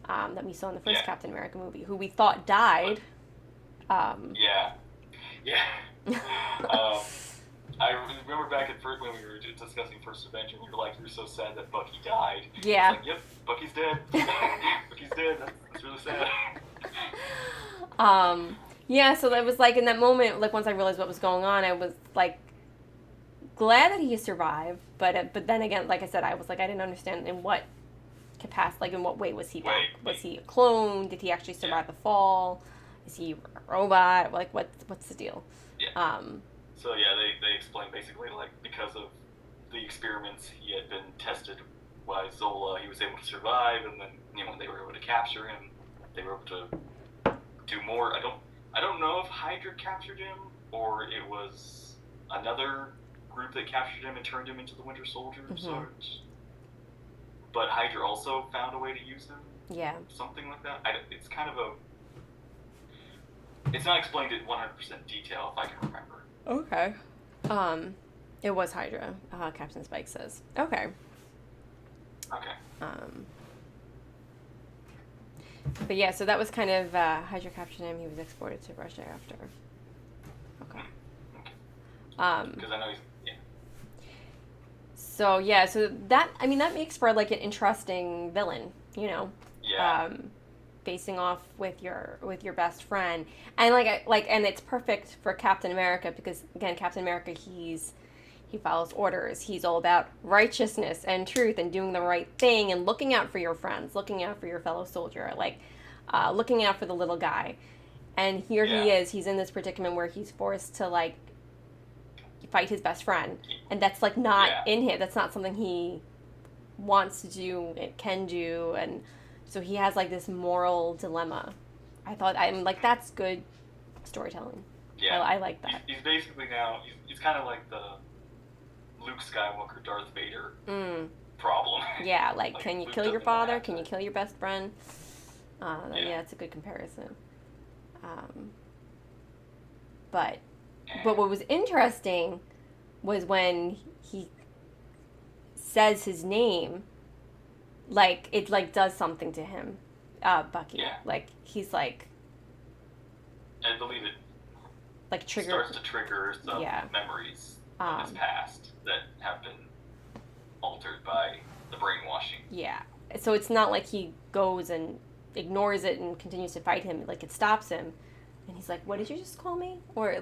that we saw in the first Yeah. Captain America movie, who we thought died. Yeah. I remember back at first when we were discussing First Avenger, you were so sad that Bucky died. Yeah. It's like, yep, Bucky's dead. Bucky's dead. That's really sad. Yeah, so that was like in that moment, like once I realized what was going on, I was like glad that he survived, but then again, like I said, I was like I didn't understand in what capacity, like in what way was he back? Was he a clone? Did he actually survive the fall? Is he a robot? Like what's the deal? Yeah. So yeah, they explain basically like because of the experiments he had been tested by Zola, he was able to survive, and then when they were able to capture him, they were able to do more. I don't know if Hydra captured him or it was another group that captured him and turned him into the Winter Soldier. Mm-hmm. But Hydra also found a way to use him. Yeah. Something like that. It's kind of it's not explained in 100% detail if I can remember. Okay. It was Hydra. Captain Spike says. Okay. Okay. But yeah, so that was kind of Hydra captured him. He was exported to Russia after. Okay. Because I know he's So yeah, so that makes for like an interesting villain, Yeah. Facing off with your best friend, and and it's perfect for Captain America because again, Captain America he follows orders. He's all about righteousness and truth and doing the right thing and looking out for your friends, looking out for your fellow soldier, looking out for the little guy. And here he is. He's in this predicament where he's forced to fight his best friend, and that's not in him. That's not something he wants to do. It can do, and so he has this moral dilemma. I'm that's good storytelling. Yeah. I like that. He's basically now he's kind of like the Luke Skywalker, Darth Vader problem. Yeah, can you Luke kill your doesn't father? Can you kill your best friend? Yeah, it's a good comparison. But what was interesting was when he says his name, it does something to him, Bucky. Yeah. He's I believe it trigger starts to trigger some memories of his past that have been altered by the brainwashing. Yeah. So it's not like he goes and ignores it and continues to fight him. It stops him, and he's like, "What did you just call me?" Or He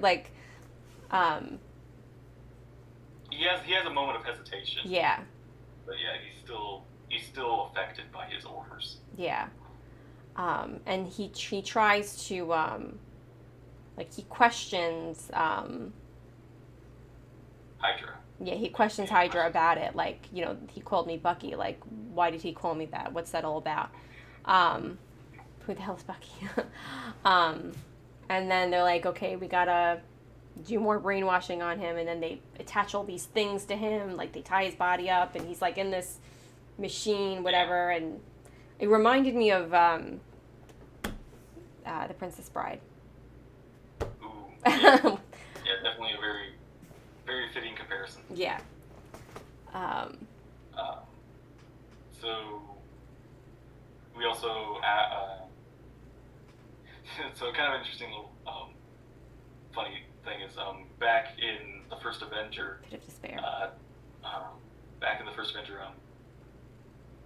has a moment of hesitation. Yeah. But yeah, he's still affected by his orders. Yeah. And he tries to Like he questions, Hydra. yeah, he questions Yeah, Hydra about it. Like, you know, he called me Bucky. Like, why did he call me that? What's that all about? Um, who the hell's Bucky? um, and then they're like, okay, we gotta do more brainwashing on him. And then they attach all these things to him. Like, they tie his body up, and he's like in this machine, whatever. And it reminded me of The Princess Bride. Ooh, yeah, yeah, definitely a very, very fitting comparison. Yeah. Um, Uh, so we also, so kind of interesting little funny thing is back in the first Avenger, Pit of Despair. back in the first Avenger,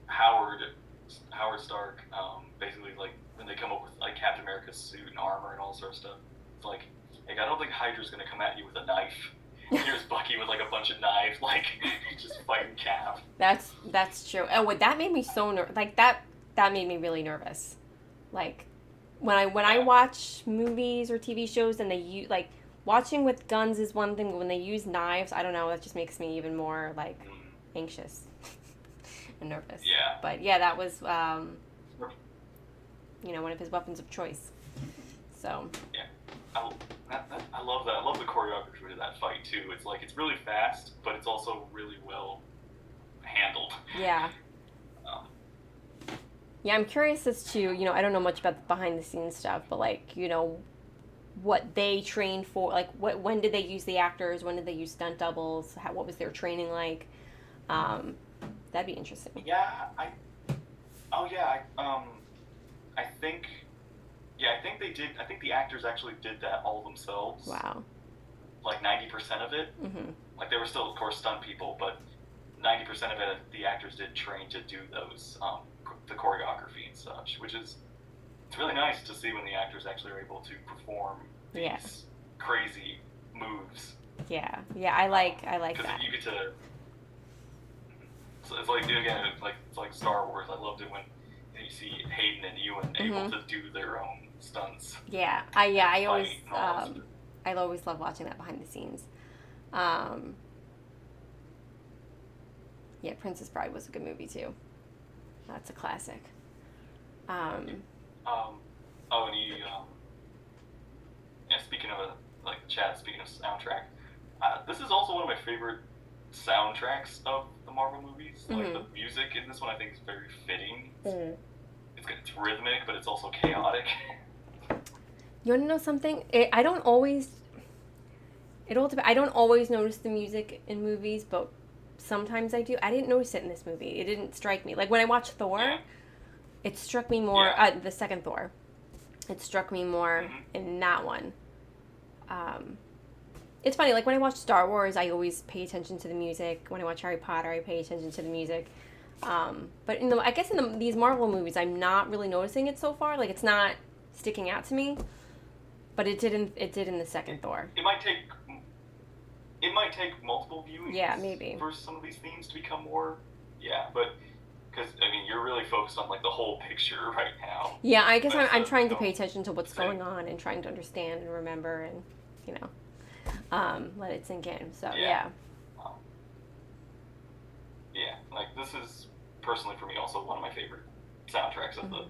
Howard Howard Stark, basically like when they come up with like Captain America's suit and armor and all sorts of stuff, it's like I don't think Hydra's gonna come at you with a knife. Here's Bucky with like a bunch of knives, like just fighting Cap. That's true. Oh, that made me so like that made me really nervous. Like when I watch movies or TV shows and they use like watching with guns is one thing, but when they use knives, I don't know, that just makes me even more like anxious and nervous. Yeah. But yeah, that was one of his weapons of choice. So. Yeah. I love that. I love the choreography of that fight too. It's like it's really fast, but it's also really well handled. Yeah. Yeah, I'm curious as to, I don't know much about the behind the scenes stuff, but like, what they trained for, like when did they use the actors, when did they use stunt doubles, what was their training like? That'd be interesting. Yeah, I think they did. I think the actors actually did that all themselves. Wow. Like 90% of it. Mm-hmm. Like they were still, of course, stunt people, but 90% of it, the actors did train to do those, the choreography and such, which is, it's really nice to see when the actors actually are able to perform these crazy moves. Yeah, I like that. Because you get to, so it's like, again, it's like Star Wars. I loved it when you see Hayden and Ewan able to do their own stunts. Yeah, I always love watching that behind the scenes. Yeah, Princess Bride was a good movie too. That's a classic. And speaking of speaking of soundtrack, this is also one of my favorite soundtracks of the Marvel movies. Mm-hmm. Like the music in this one, I think is very fitting. It's rhythmic, but it's also chaotic. You want to know something? I don't always notice the music in movies, but sometimes I do. I didn't notice it in this movie. It didn't strike me. Like when I watched Thor, it struck me more. The second Thor, it struck me more in that one. It's funny. Like when I watch Star Wars, I always pay attention to the music. When I watch Harry Potter, I pay attention to the music. But I guess in these Marvel movies, I'm not really noticing it so far. Like it's not sticking out to me. But it did in the second Thor. It might take multiple viewings. Yeah, maybe. For some of these themes to become more. Yeah, but because you're really focused on like the whole picture right now. Yeah, I guess I'm trying to pay attention to what's going on and trying to understand and remember and let it sink in. So yeah. Yeah, like this is personally for me also one of my favorite soundtracks of the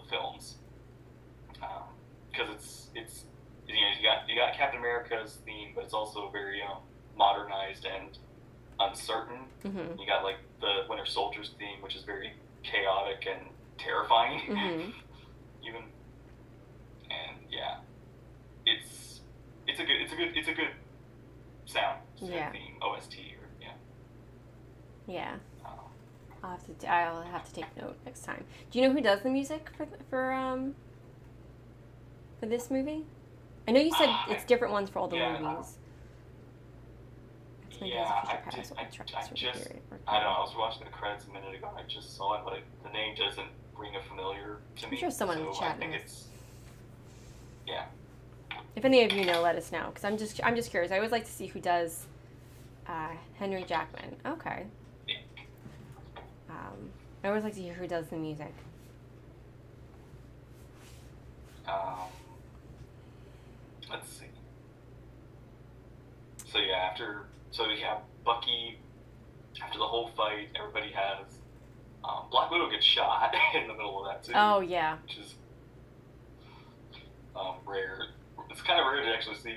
films. Because it's you got Captain America's theme, but it's also very modernized and uncertain. Mm-hmm. You got like the Winter Soldier's theme, which is very chaotic and terrifying, even. And yeah, it's a good sound theme OST or yeah. I'll have to take note next time. Do you know who does the music for this movie? I know you said it's different ones for all the movies. I don't know. I was watching the credits a minute ago. And I just saw it, but the name doesn't ring a familiar to me. I'm sure someone in the chat knows. Yeah. If any of you know, let us know. Because I'm just curious. I always like to see who does Henry Jackman. Okay. Yeah. I always like to hear who does the music. let's see. So yeah, Bucky. After the whole fight, everybody has Black Widow gets shot in the middle of that too. Oh yeah. Which is rare. It's kind of rare to actually see.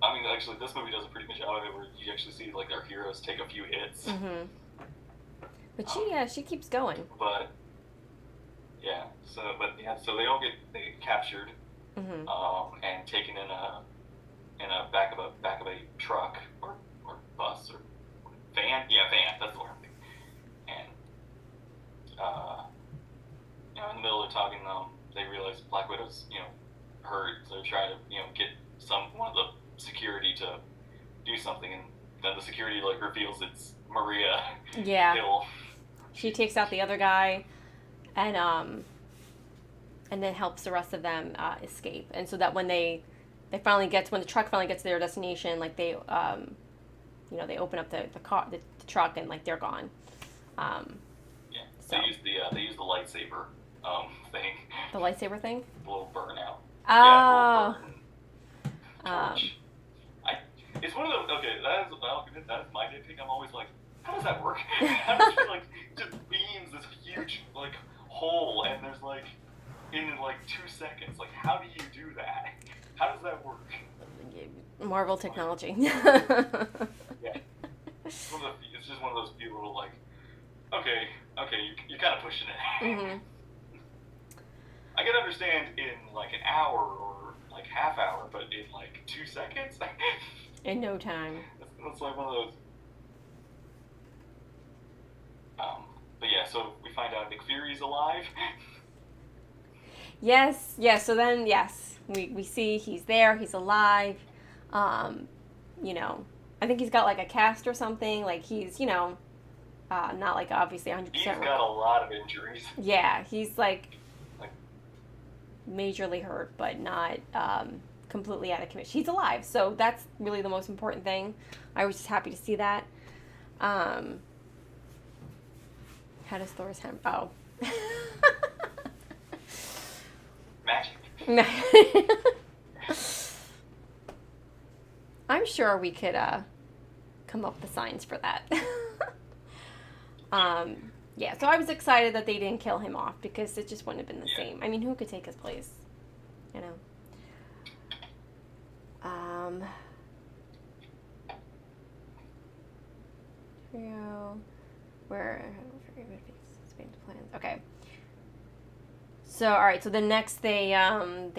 I mean, actually, this movie does a pretty good job of it, where you actually see like our heroes take a few hits. Mm-hmm. But she keeps going. But yeah, so they all get captured, Mm-hmm. and taken in a back of a truck or bus or van. Yeah, van. That's the word. And in the middle of talking, they realize Black Widow's hurt, so they're trying to get one of the security to do something, and then the security like reveals it's Maria Yeah. Hill. She takes out the other guy, and then helps the rest of them escape. And so that when the truck finally gets to their destination, like they they open up the truck, and like they're gone. Yeah, So they use the lightsaber thing. the lightsaber thing. The little burnout. Oh. Yeah, torch. It's one of those. Okay, that's my nitpick. I'm always like, how does that work? How does she like just beams this huge like hole, and there's like in like 2 seconds? Like, how do you do that? How does that work? Marvel technology. Yeah. It's just one of those few little like, okay, you're kind of pushing it. Mm-hmm. I can understand in like an hour or like half hour, but in like 2 seconds, In no time. that's like one of those. But yeah, so we find out Nick Fury's alive. Yes. So then, yes, we see he's there. He's alive. I think he's got like a cast or something. Like he's, not like obviously 100%. He's got a lot of injuries. Yeah, he's like majorly hurt, but not completely out of commission. He's alive, so that's really the most important thing. I was just happy to see that. How does Thor's hammer? Oh. Magic. I'm sure we could come up with signs for that. Yeah, so I was excited that they didn't kill him off, because it just wouldn't have been the same. I mean, who could take his place? Plans. Okay. So, all right. So the next they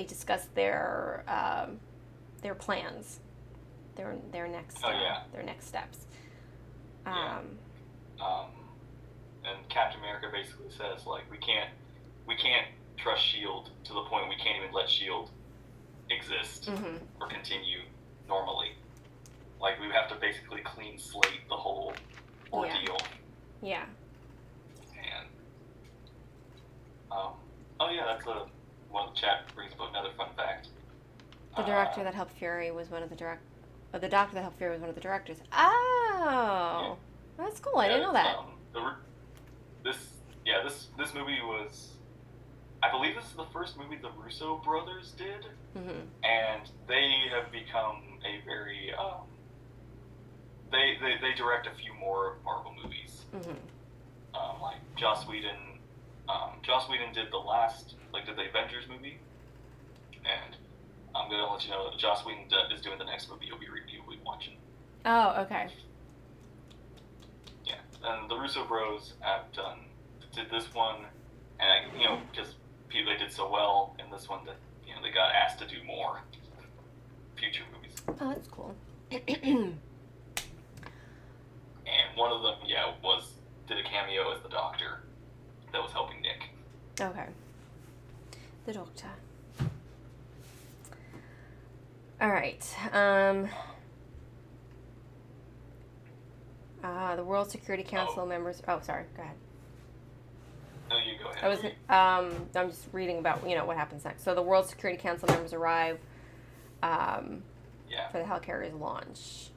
discuss their plans, their next their next steps. And Captain America basically says like we can't trust Shield to the point we can't even let Shield exist or continue normally. Like we have to basically clean slate the whole ordeal. Yeah. And that's one of the chat brings up another fun fact. The director that helped Fury was one of the the doctor that helped Fury was one of the directors. Oh, that's cool. I didn't know that. This movie was, I believe this is the first movie the Russo brothers did, and they have become a very they direct a few more Marvel movies. Like Joss Whedon did did the Avengers movie, and I'm gonna let you know that Joss Whedon is doing the next movie you'll be watching. Oh, okay. Yeah, and the Russo bros did this one, and because they did so well in this one that they got asked to do more future movies. Oh, that's cool. And one of them, did a cameo as the Doctor that was helping Nick. Okay. The Doctor. All right. The World Security Council members. Oh, sorry. Go ahead. No, you go ahead. I'm just reading about what happens next. So the World Security Council members arrive. For the Helicarrier's launch.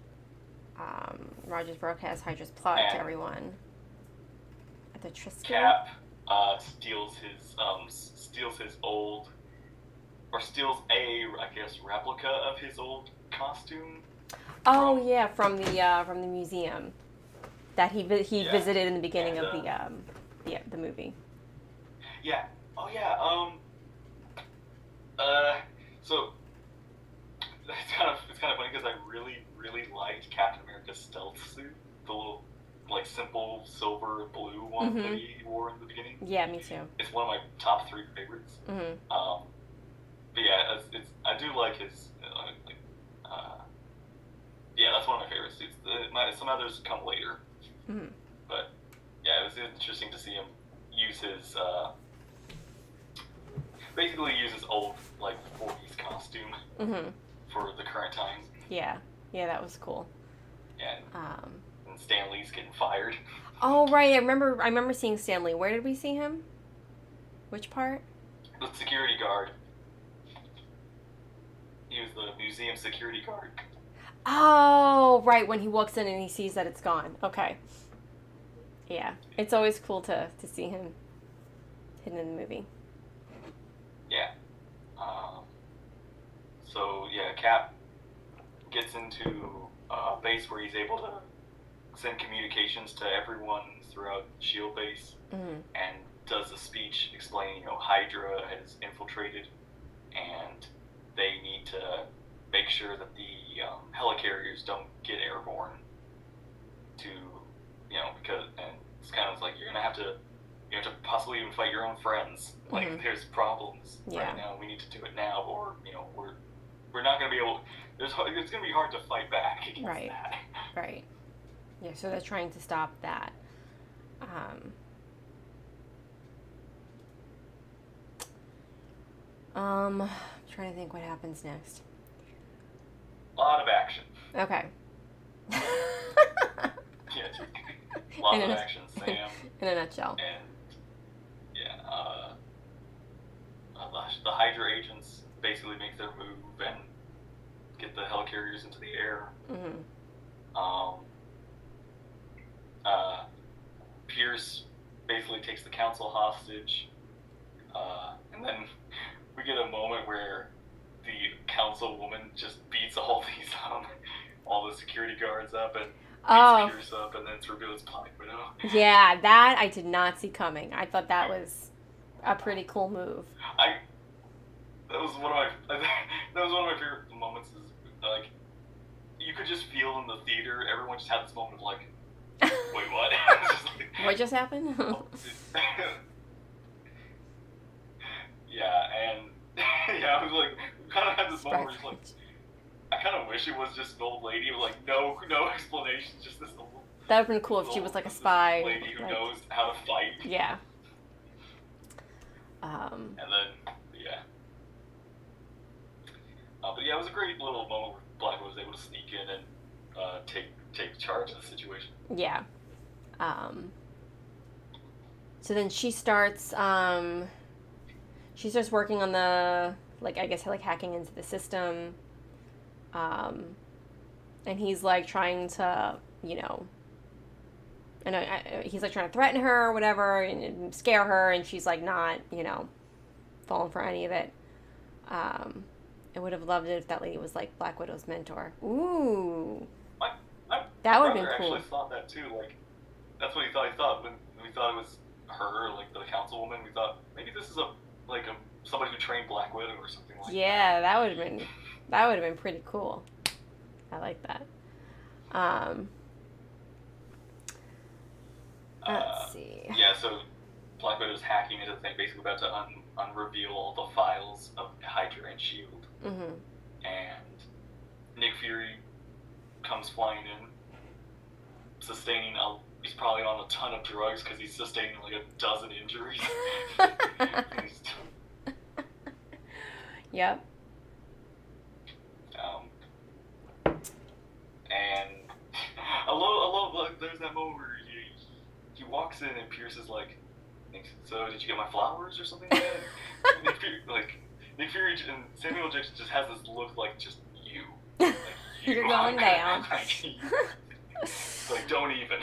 Rogers broadcasts Hydra's plot to everyone. At the Triskele. Cap steals his old or steals a, I guess, replica of his old costume. Oh From yeah, from the museum that he yeah, visited in the beginning and of the movie. yeah, oh yeah, uh, so it's kind of funny because I really liked Captain America's stealth suit, the little like simple silver and blue one that Mhm. he wore in the beginning. Yeah, me too. It's one of my top three favorites. Mhm. But yeah, I do like his like, yeah, that's one of my favorite suits. Some others come later, Mhm. but yeah, it was interesting to see him use his basically use his old like 40s costume Mhm. for the current times. Yeah. Yeah, that was cool. And, Um. and Stan Lee's getting fired. Oh right, I remember seeing Stanley. Where did we see him? Which part? The security guard. He was the museum security guard. Oh, right, when he walks in and he sees that it's gone. Okay. Yeah. It's always cool to see him hidden in the movie. Yeah. Um, so yeah, Cap gets into a base where he's able to send communications to everyone throughout Shield base, Mhm. and does a speech explaining, Hydra has infiltrated, and they need to make sure that the helicarriers don't get airborne. To, because and it's kind of like you have to possibly even fight your own friends. Like Mhm. there's problems Yeah. right now. We need to do it now, or we're not going to be able. It's going to be hard to fight back against Right. that. Right. Yeah, so they're trying to stop that. I'm trying to think what happens next. A lot of action. Okay. Yeah, lots In of a- action, Sam. In a nutshell. And yeah, the Hydra agents basically make their move and get the helicarriers into the air. Mhm. Um, uh, Pierce basically takes the council hostage, and then we get a moment where the councilwoman just beats all the security guards up and Oh. beats Pierce up, and then it's revealed it's Black Widow. Yeah, that I did not see coming. I thought that was a pretty cool move. That was one of my that was one of my favorite moments. Is like you could just feel in the theater, everyone just had this moment of like, wait, what? What just happened? Yeah, and yeah, I was like, we kind of had this moment where it's like, I kind of wish it was just an old lady with like no explanation, just this old. That would have been cool if she was like a spy. Lady who like, knows how to fight. Yeah. And then yeah. But yeah, it was a great little moment where Black was able to sneak in and take charge of the situation. Yeah. So then she starts working on the I guess hacking into the system. And he's like trying to, he's like trying to threaten her or whatever and scare her, and she's like not, falling for any of it. I would have loved it if that lady was like Black Widow's mentor. Ooh. That would have been cool. Actually thought that too. Like, that's what he thought. He thought when we thought it was her, like the councilwoman, we thought maybe this is somebody who trained Black Widow or something like that. Yeah, that would have been pretty cool. I like that. Let's see. Yeah, so Black Widow's hacking into the thing, basically about to unreveal all the files of Hydra and S.H.I.E.L.D. Mm-hmm. And Nick Fury comes flying in, he's probably on a ton of drugs because he's sustaining like a dozen injuries. Yep. And I love like there's that moment where he walks in and Pierce is like, so did you get my flowers or something like that? Nick Fury and Samuel Jackson just has this look like just you. Like, You're going down. Like don't even.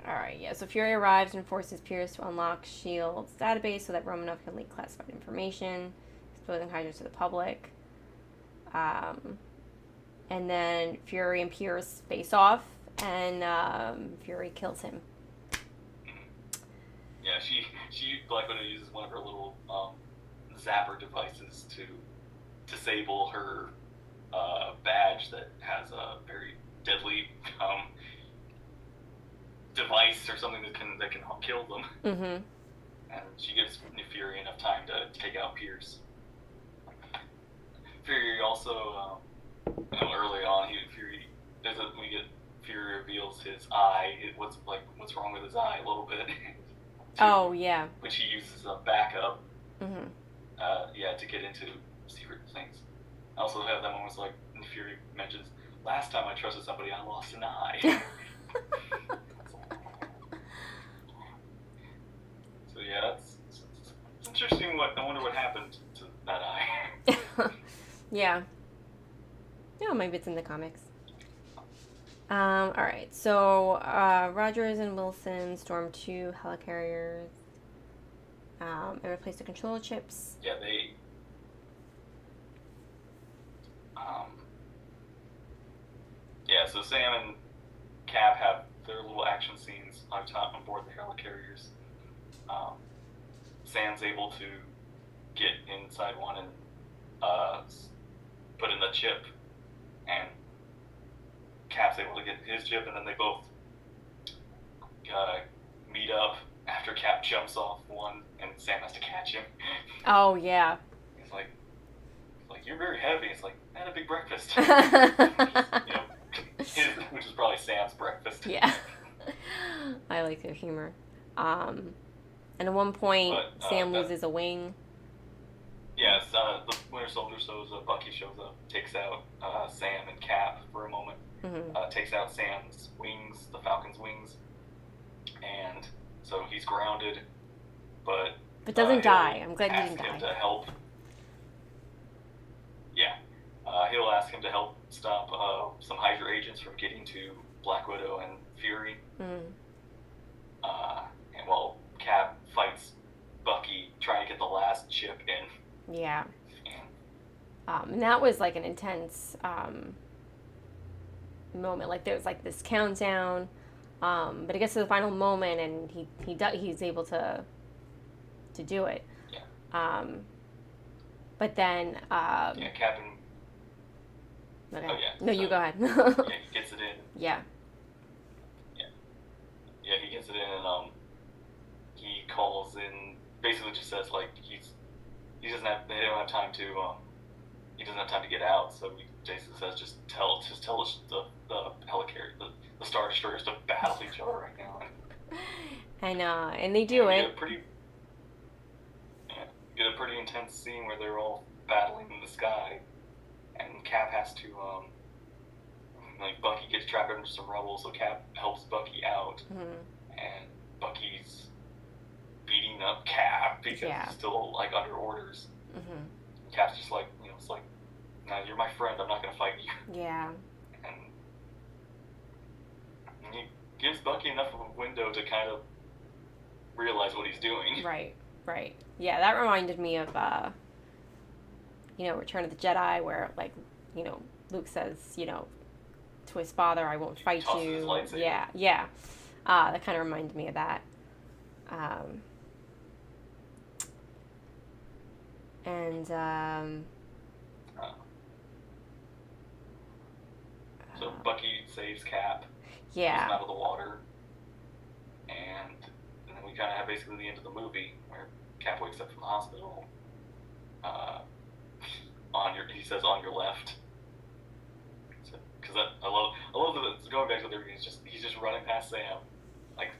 Alright, yeah, so Fury arrives and forces Pierce to unlock S.H.I.E.L.'s database so that Romanoff can leak classified information, exposing Hydra to the public. And then Fury and Pierce face off, and Fury kills him. Yeah, Black Widow uses one of her little zapper devices to disable her badge that has a very deadly device or something that can kill them. Mm-hmm. And she gives Fury enough time to take out Pierce. Fury also, early on, Fury reveals his eye. What's wrong with his eye a little bit. Oh yeah. Which he uses as a backup. Mm-hmm. To get into secret things. I also have that moments like Fury mentions, last time I trusted somebody, I lost an eye. So yeah, it's interesting. I wonder what happened to that eye. Yeah. No, maybe it's in the comics. Alright, so Rogers and Wilson storm 2 helicarriers and replace the control chips. Yeah, they. So Sam and Cap have their little action scenes on board the helicarriers. Sam's able to get inside one and put in the chip, and Cap's able to get his chip, and then they both meet up after Cap jumps off one, and Sam has to catch him. Oh yeah. He's like, you're very heavy. It's like, I had a big breakfast. Which is probably Sam's breakfast. Yeah. I like their humor. And at one point, Sam loses a wing. Yes, the Winter Soldier shows up, Bucky shows up, takes out Sam and Cap for a moment, takes out Sam's wings, the Falcon's wings, and so he's grounded, but doesn't die. I'm glad he didn't die. Him to help. Yeah, he'll ask him to help stop some Hydra agents from getting to Black Widow and Fury. And while Cap fights Bucky trying to get the last chip in. Yeah. And that was like an intense moment. Like there was like this countdown, but it gets to the final moment, and he's able to do it. Yeah. But then. Captain. Okay. Oh yeah. No, you go ahead. Yeah, he gets it in. Yeah. Yeah, he gets it in, and he calls in. Basically, just says like they don't have time to he doesn't have time to get out, so he basically says just tell the helicarrier, the Star Destroyers to battle each other right now. And they do it. Get a pretty intense scene where they're all battling in the sky, and Cap has to Bucky gets trapped under some rubble, so Cap helps Bucky out, and Bucky's beating up Cap because he's still like under orders. Cap's just like, it's like, no, you're my friend, I'm not gonna fight you. Yeah. And he gives Bucky enough of a window to kind of realize what he's doing. Right. Yeah, that reminded me of Return of the Jedi, where like, Luke says, to his father, I won't fight you. His lightsaber. Yeah. That kind of reminded me of that. So Bucky saves Cap. Yeah. He's out of the water. And then we kind of have basically the end of the movie where Cap wakes up from the hospital. He says on your left. Because I love that it's going back to the beginning. He's just running past Sam like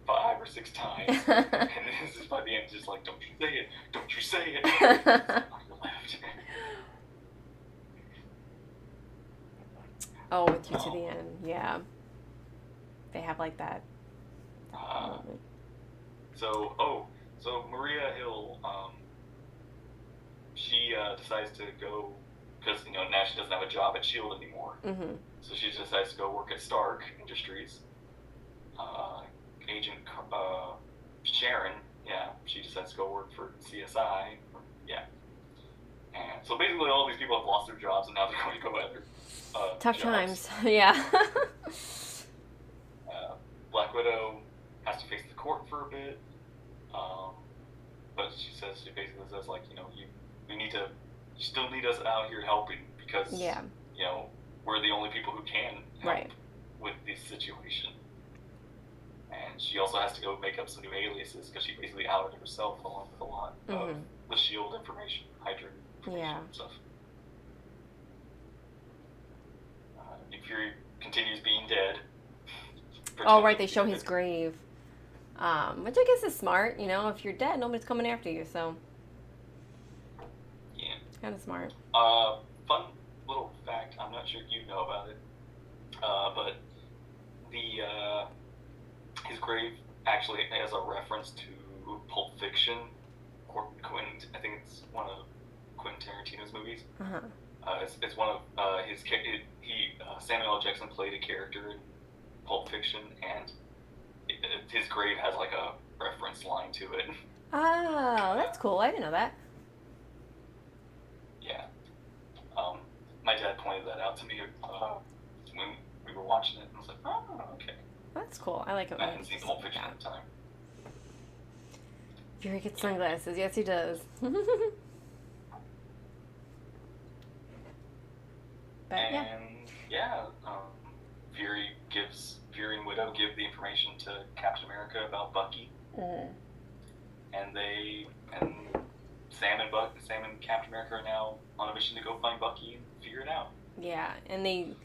5 or 6 times, and then it's just by the end, just like, don't you say it, on your left. Oh, with you to the end, yeah. They have like that. So Maria Hill, she decides to go, because now she doesn't have a job at S.H.I.E.L.D. anymore. So she decides to go work at Stark Industries, Agent Sharon, yeah, she decides to go work for CSI. Yeah. And so basically, all these people have lost their jobs, and now they're going to go at their Tough jobs. times. Yeah. Black Widow has to face the court for a bit, but she basically says like, you still need us out here helping because Yeah. we're the only people who can help Right. with this situation. And she also has to go make up some new aliases because she basically outed herself along with a lot of the Shield information, Hydra information Yeah. and stuff. Nick Fury continues being dead. Oh, right. They show his grave, which I guess is smart. If you're dead, nobody's coming after you, so Yeah. kind of smart. Fun little fact. I'm not sure if you know about it, but his grave actually has a reference to Pulp Fiction. I think it's one of Quentin Tarantino's movies. Uh-huh. It's one of Samuel L. Jackson played a character in Pulp Fiction, and his grave has like a reference line to it. Oh, that's cool. I didn't know that. Yeah. My dad pointed that out to me when we were watching it, and I was like, oh, okay. That's cool. I like it. I hadn't seen Pulp Fiction at the time. Fury gets sunglasses. Yes, he does. But Fury and Widow give the information to Captain America about Bucky, and Sam and Captain America are now on a mission to go find Bucky and figure it out. Yeah, and they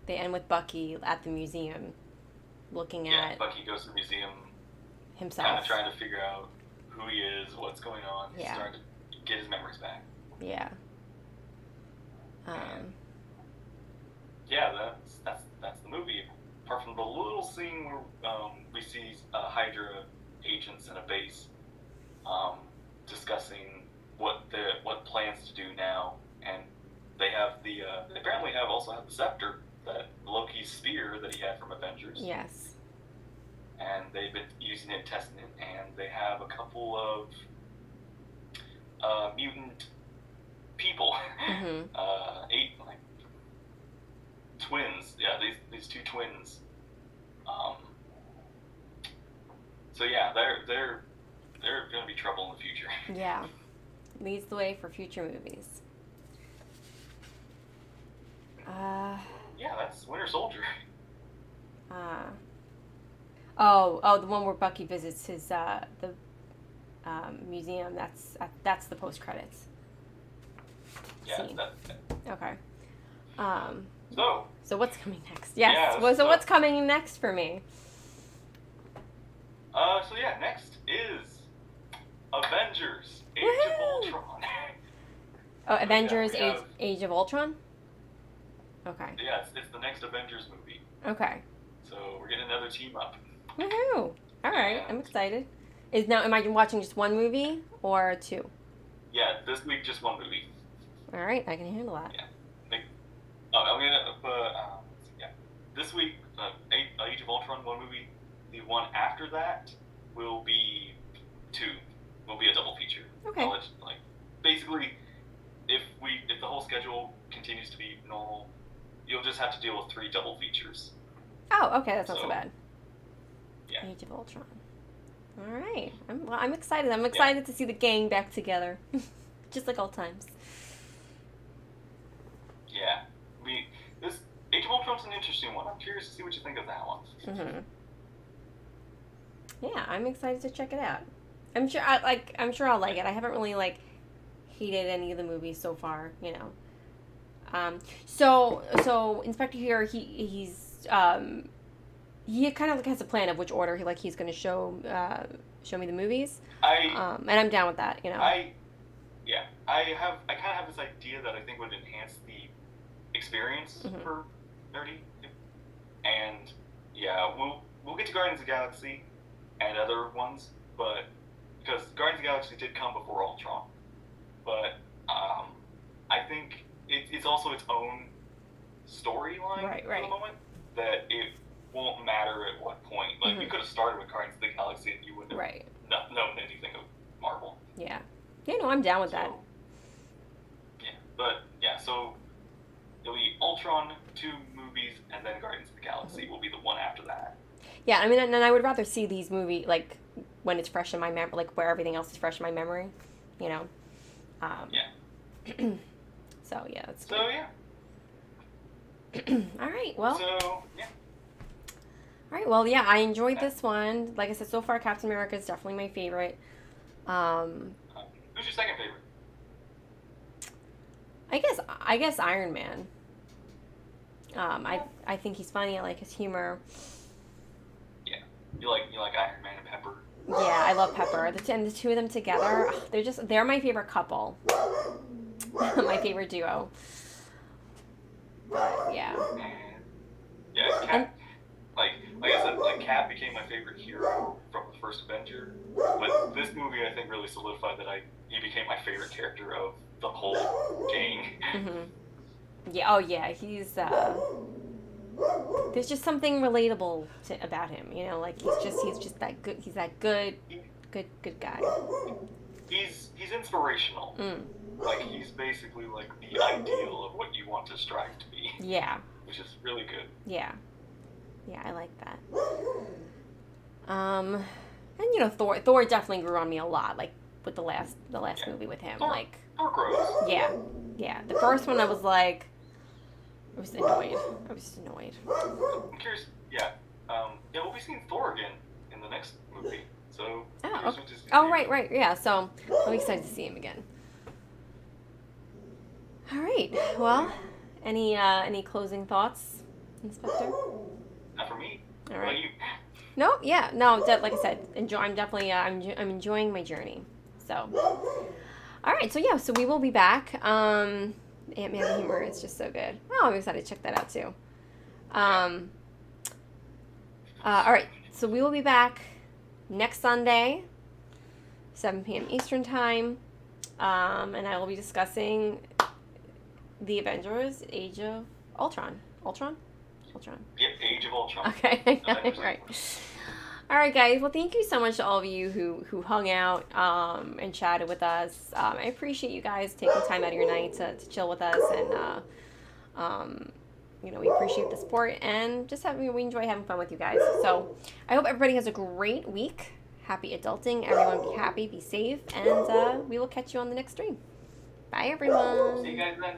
end with Bucky at the museum, looking at Bucky goes to the museum, himself, kind of trying to figure out who he is, what's going on. He's trying to get his memories back. Yeah. That's the movie. Apart from the little scene where we see Hydra agents in a base discussing what plans to do now, and they apparently also have the scepter, that Loki's spear that he had from Avengers. Yes. And they've been using it, testing it, and they have a couple of mutant people, twins. Yeah, these two twins. So yeah, they're gonna be trouble in the future. Yeah, leads the way for future movies. Yeah, that's Winter Soldier. Oh, the one where Bucky visits his the museum. That's the post credits. Yeah. Okay. So what's coming next? Yes. Yeah, So what's coming next for me? Next is Avengers: Age of Ultron. Oh, Avengers: Age of Ultron. Okay. Yeah, it's the next Avengers movie. Okay. So we're getting another team up. Woohoo! All right, I'm excited. Am I watching just one movie or two? Yeah, this week just one movie. All right, I can handle that. Yeah. This week, Age of Ultron, one movie. The one after that will be two. Will be a double feature. Okay. Basically, if the whole schedule continues to be normal, you'll just have to deal with 3 double features. Oh, okay, that's not so bad. Yeah. Age of Ultron. All right, I'm excited. I'm excited to see the gang back together, just like old times. Yeah, this Age of Ultron's an interesting one. I'm curious to see what you think of that one. Mm-hmm. Yeah, I'm excited to check it out. I'm sure I'll like it. I haven't really hated any of the movies so far, So Inspector here, he kind of has a plan of which order he's going to show me the movies. And I'm down with that, I kind of have this idea that I think would enhance the experience for nerdy, and we'll get to Guardians of the Galaxy and other ones, but because Guardians of the Galaxy did come before Ultron, but I think it's also its own storyline right. for the moment, that won't matter at what point. Like, we could have started with Guardians of the Galaxy and you wouldn't have Right. known anything of Marvel. Yeah. Yeah, no, I'm down with that. Yeah, but yeah, so it'll be Ultron, 2 movies, and then Guardians of the Galaxy will be the one after that. Yeah, I mean, and I would rather see these movies, like, when it's fresh in my memory, like, where everything else is fresh in my memory, you know? Yeah. So, yeah, that's good. So yeah. All right, well. So yeah. All right, well, yeah, I enjoyed this one. Like I said, so far, Captain America is definitely my favorite. Who's your second favorite? I guess Iron Man. I think he's funny. I like his humor. Yeah, you like Iron Man and Pepper. Yeah, I love Pepper. And the two of them together, they're my favorite couple. My favorite duo. But, yeah. Yeah, Cap. Like I said, like Cap became my favorite hero from the first Avenger, but this movie I think really solidified that he became my favorite character of the whole gang. Mm-hmm. Yeah. Oh, yeah. He's there's just something relatable about him. You know, like he's just that good. He's that good guy. He's inspirational. Like he's basically like the ideal of what you want to strive to be. Yeah. Which is really good. Yeah. Yeah, I like that. And you know, Thor definitely grew on me a lot, like with the last movie with him. Thor grows. Yeah. The first one I was like, I was annoyed. I'm curious. Yeah. We'll be seeing Thor again in the next movie. So. Right. Yeah. So I'm excited to see him again. All right. Well, any closing thoughts, Inspector? Not for me. All right. What about you? No, yeah, no. Like I said, I'm definitely I'm enjoying my journey. So, all right. So yeah, so we will be back. Ant-Man humor is just so good. Oh, I'm excited to check that out too. All right. So we will be back next Sunday, 7 p.m. Eastern time, and I will be discussing the Avengers: Age of Ultron. Ultron. Yeah, Age of Ultron. Okay, right. All right, guys. Well, thank you so much to all of you who hung out and chatted with us. I appreciate you guys taking time out of your night to chill with us, and we appreciate the support and just we enjoy having fun with you guys. So I hope everybody has a great week. Happy adulting. Everyone be happy, be safe, and we will catch you on the next stream. Bye, everyone. See you guys then.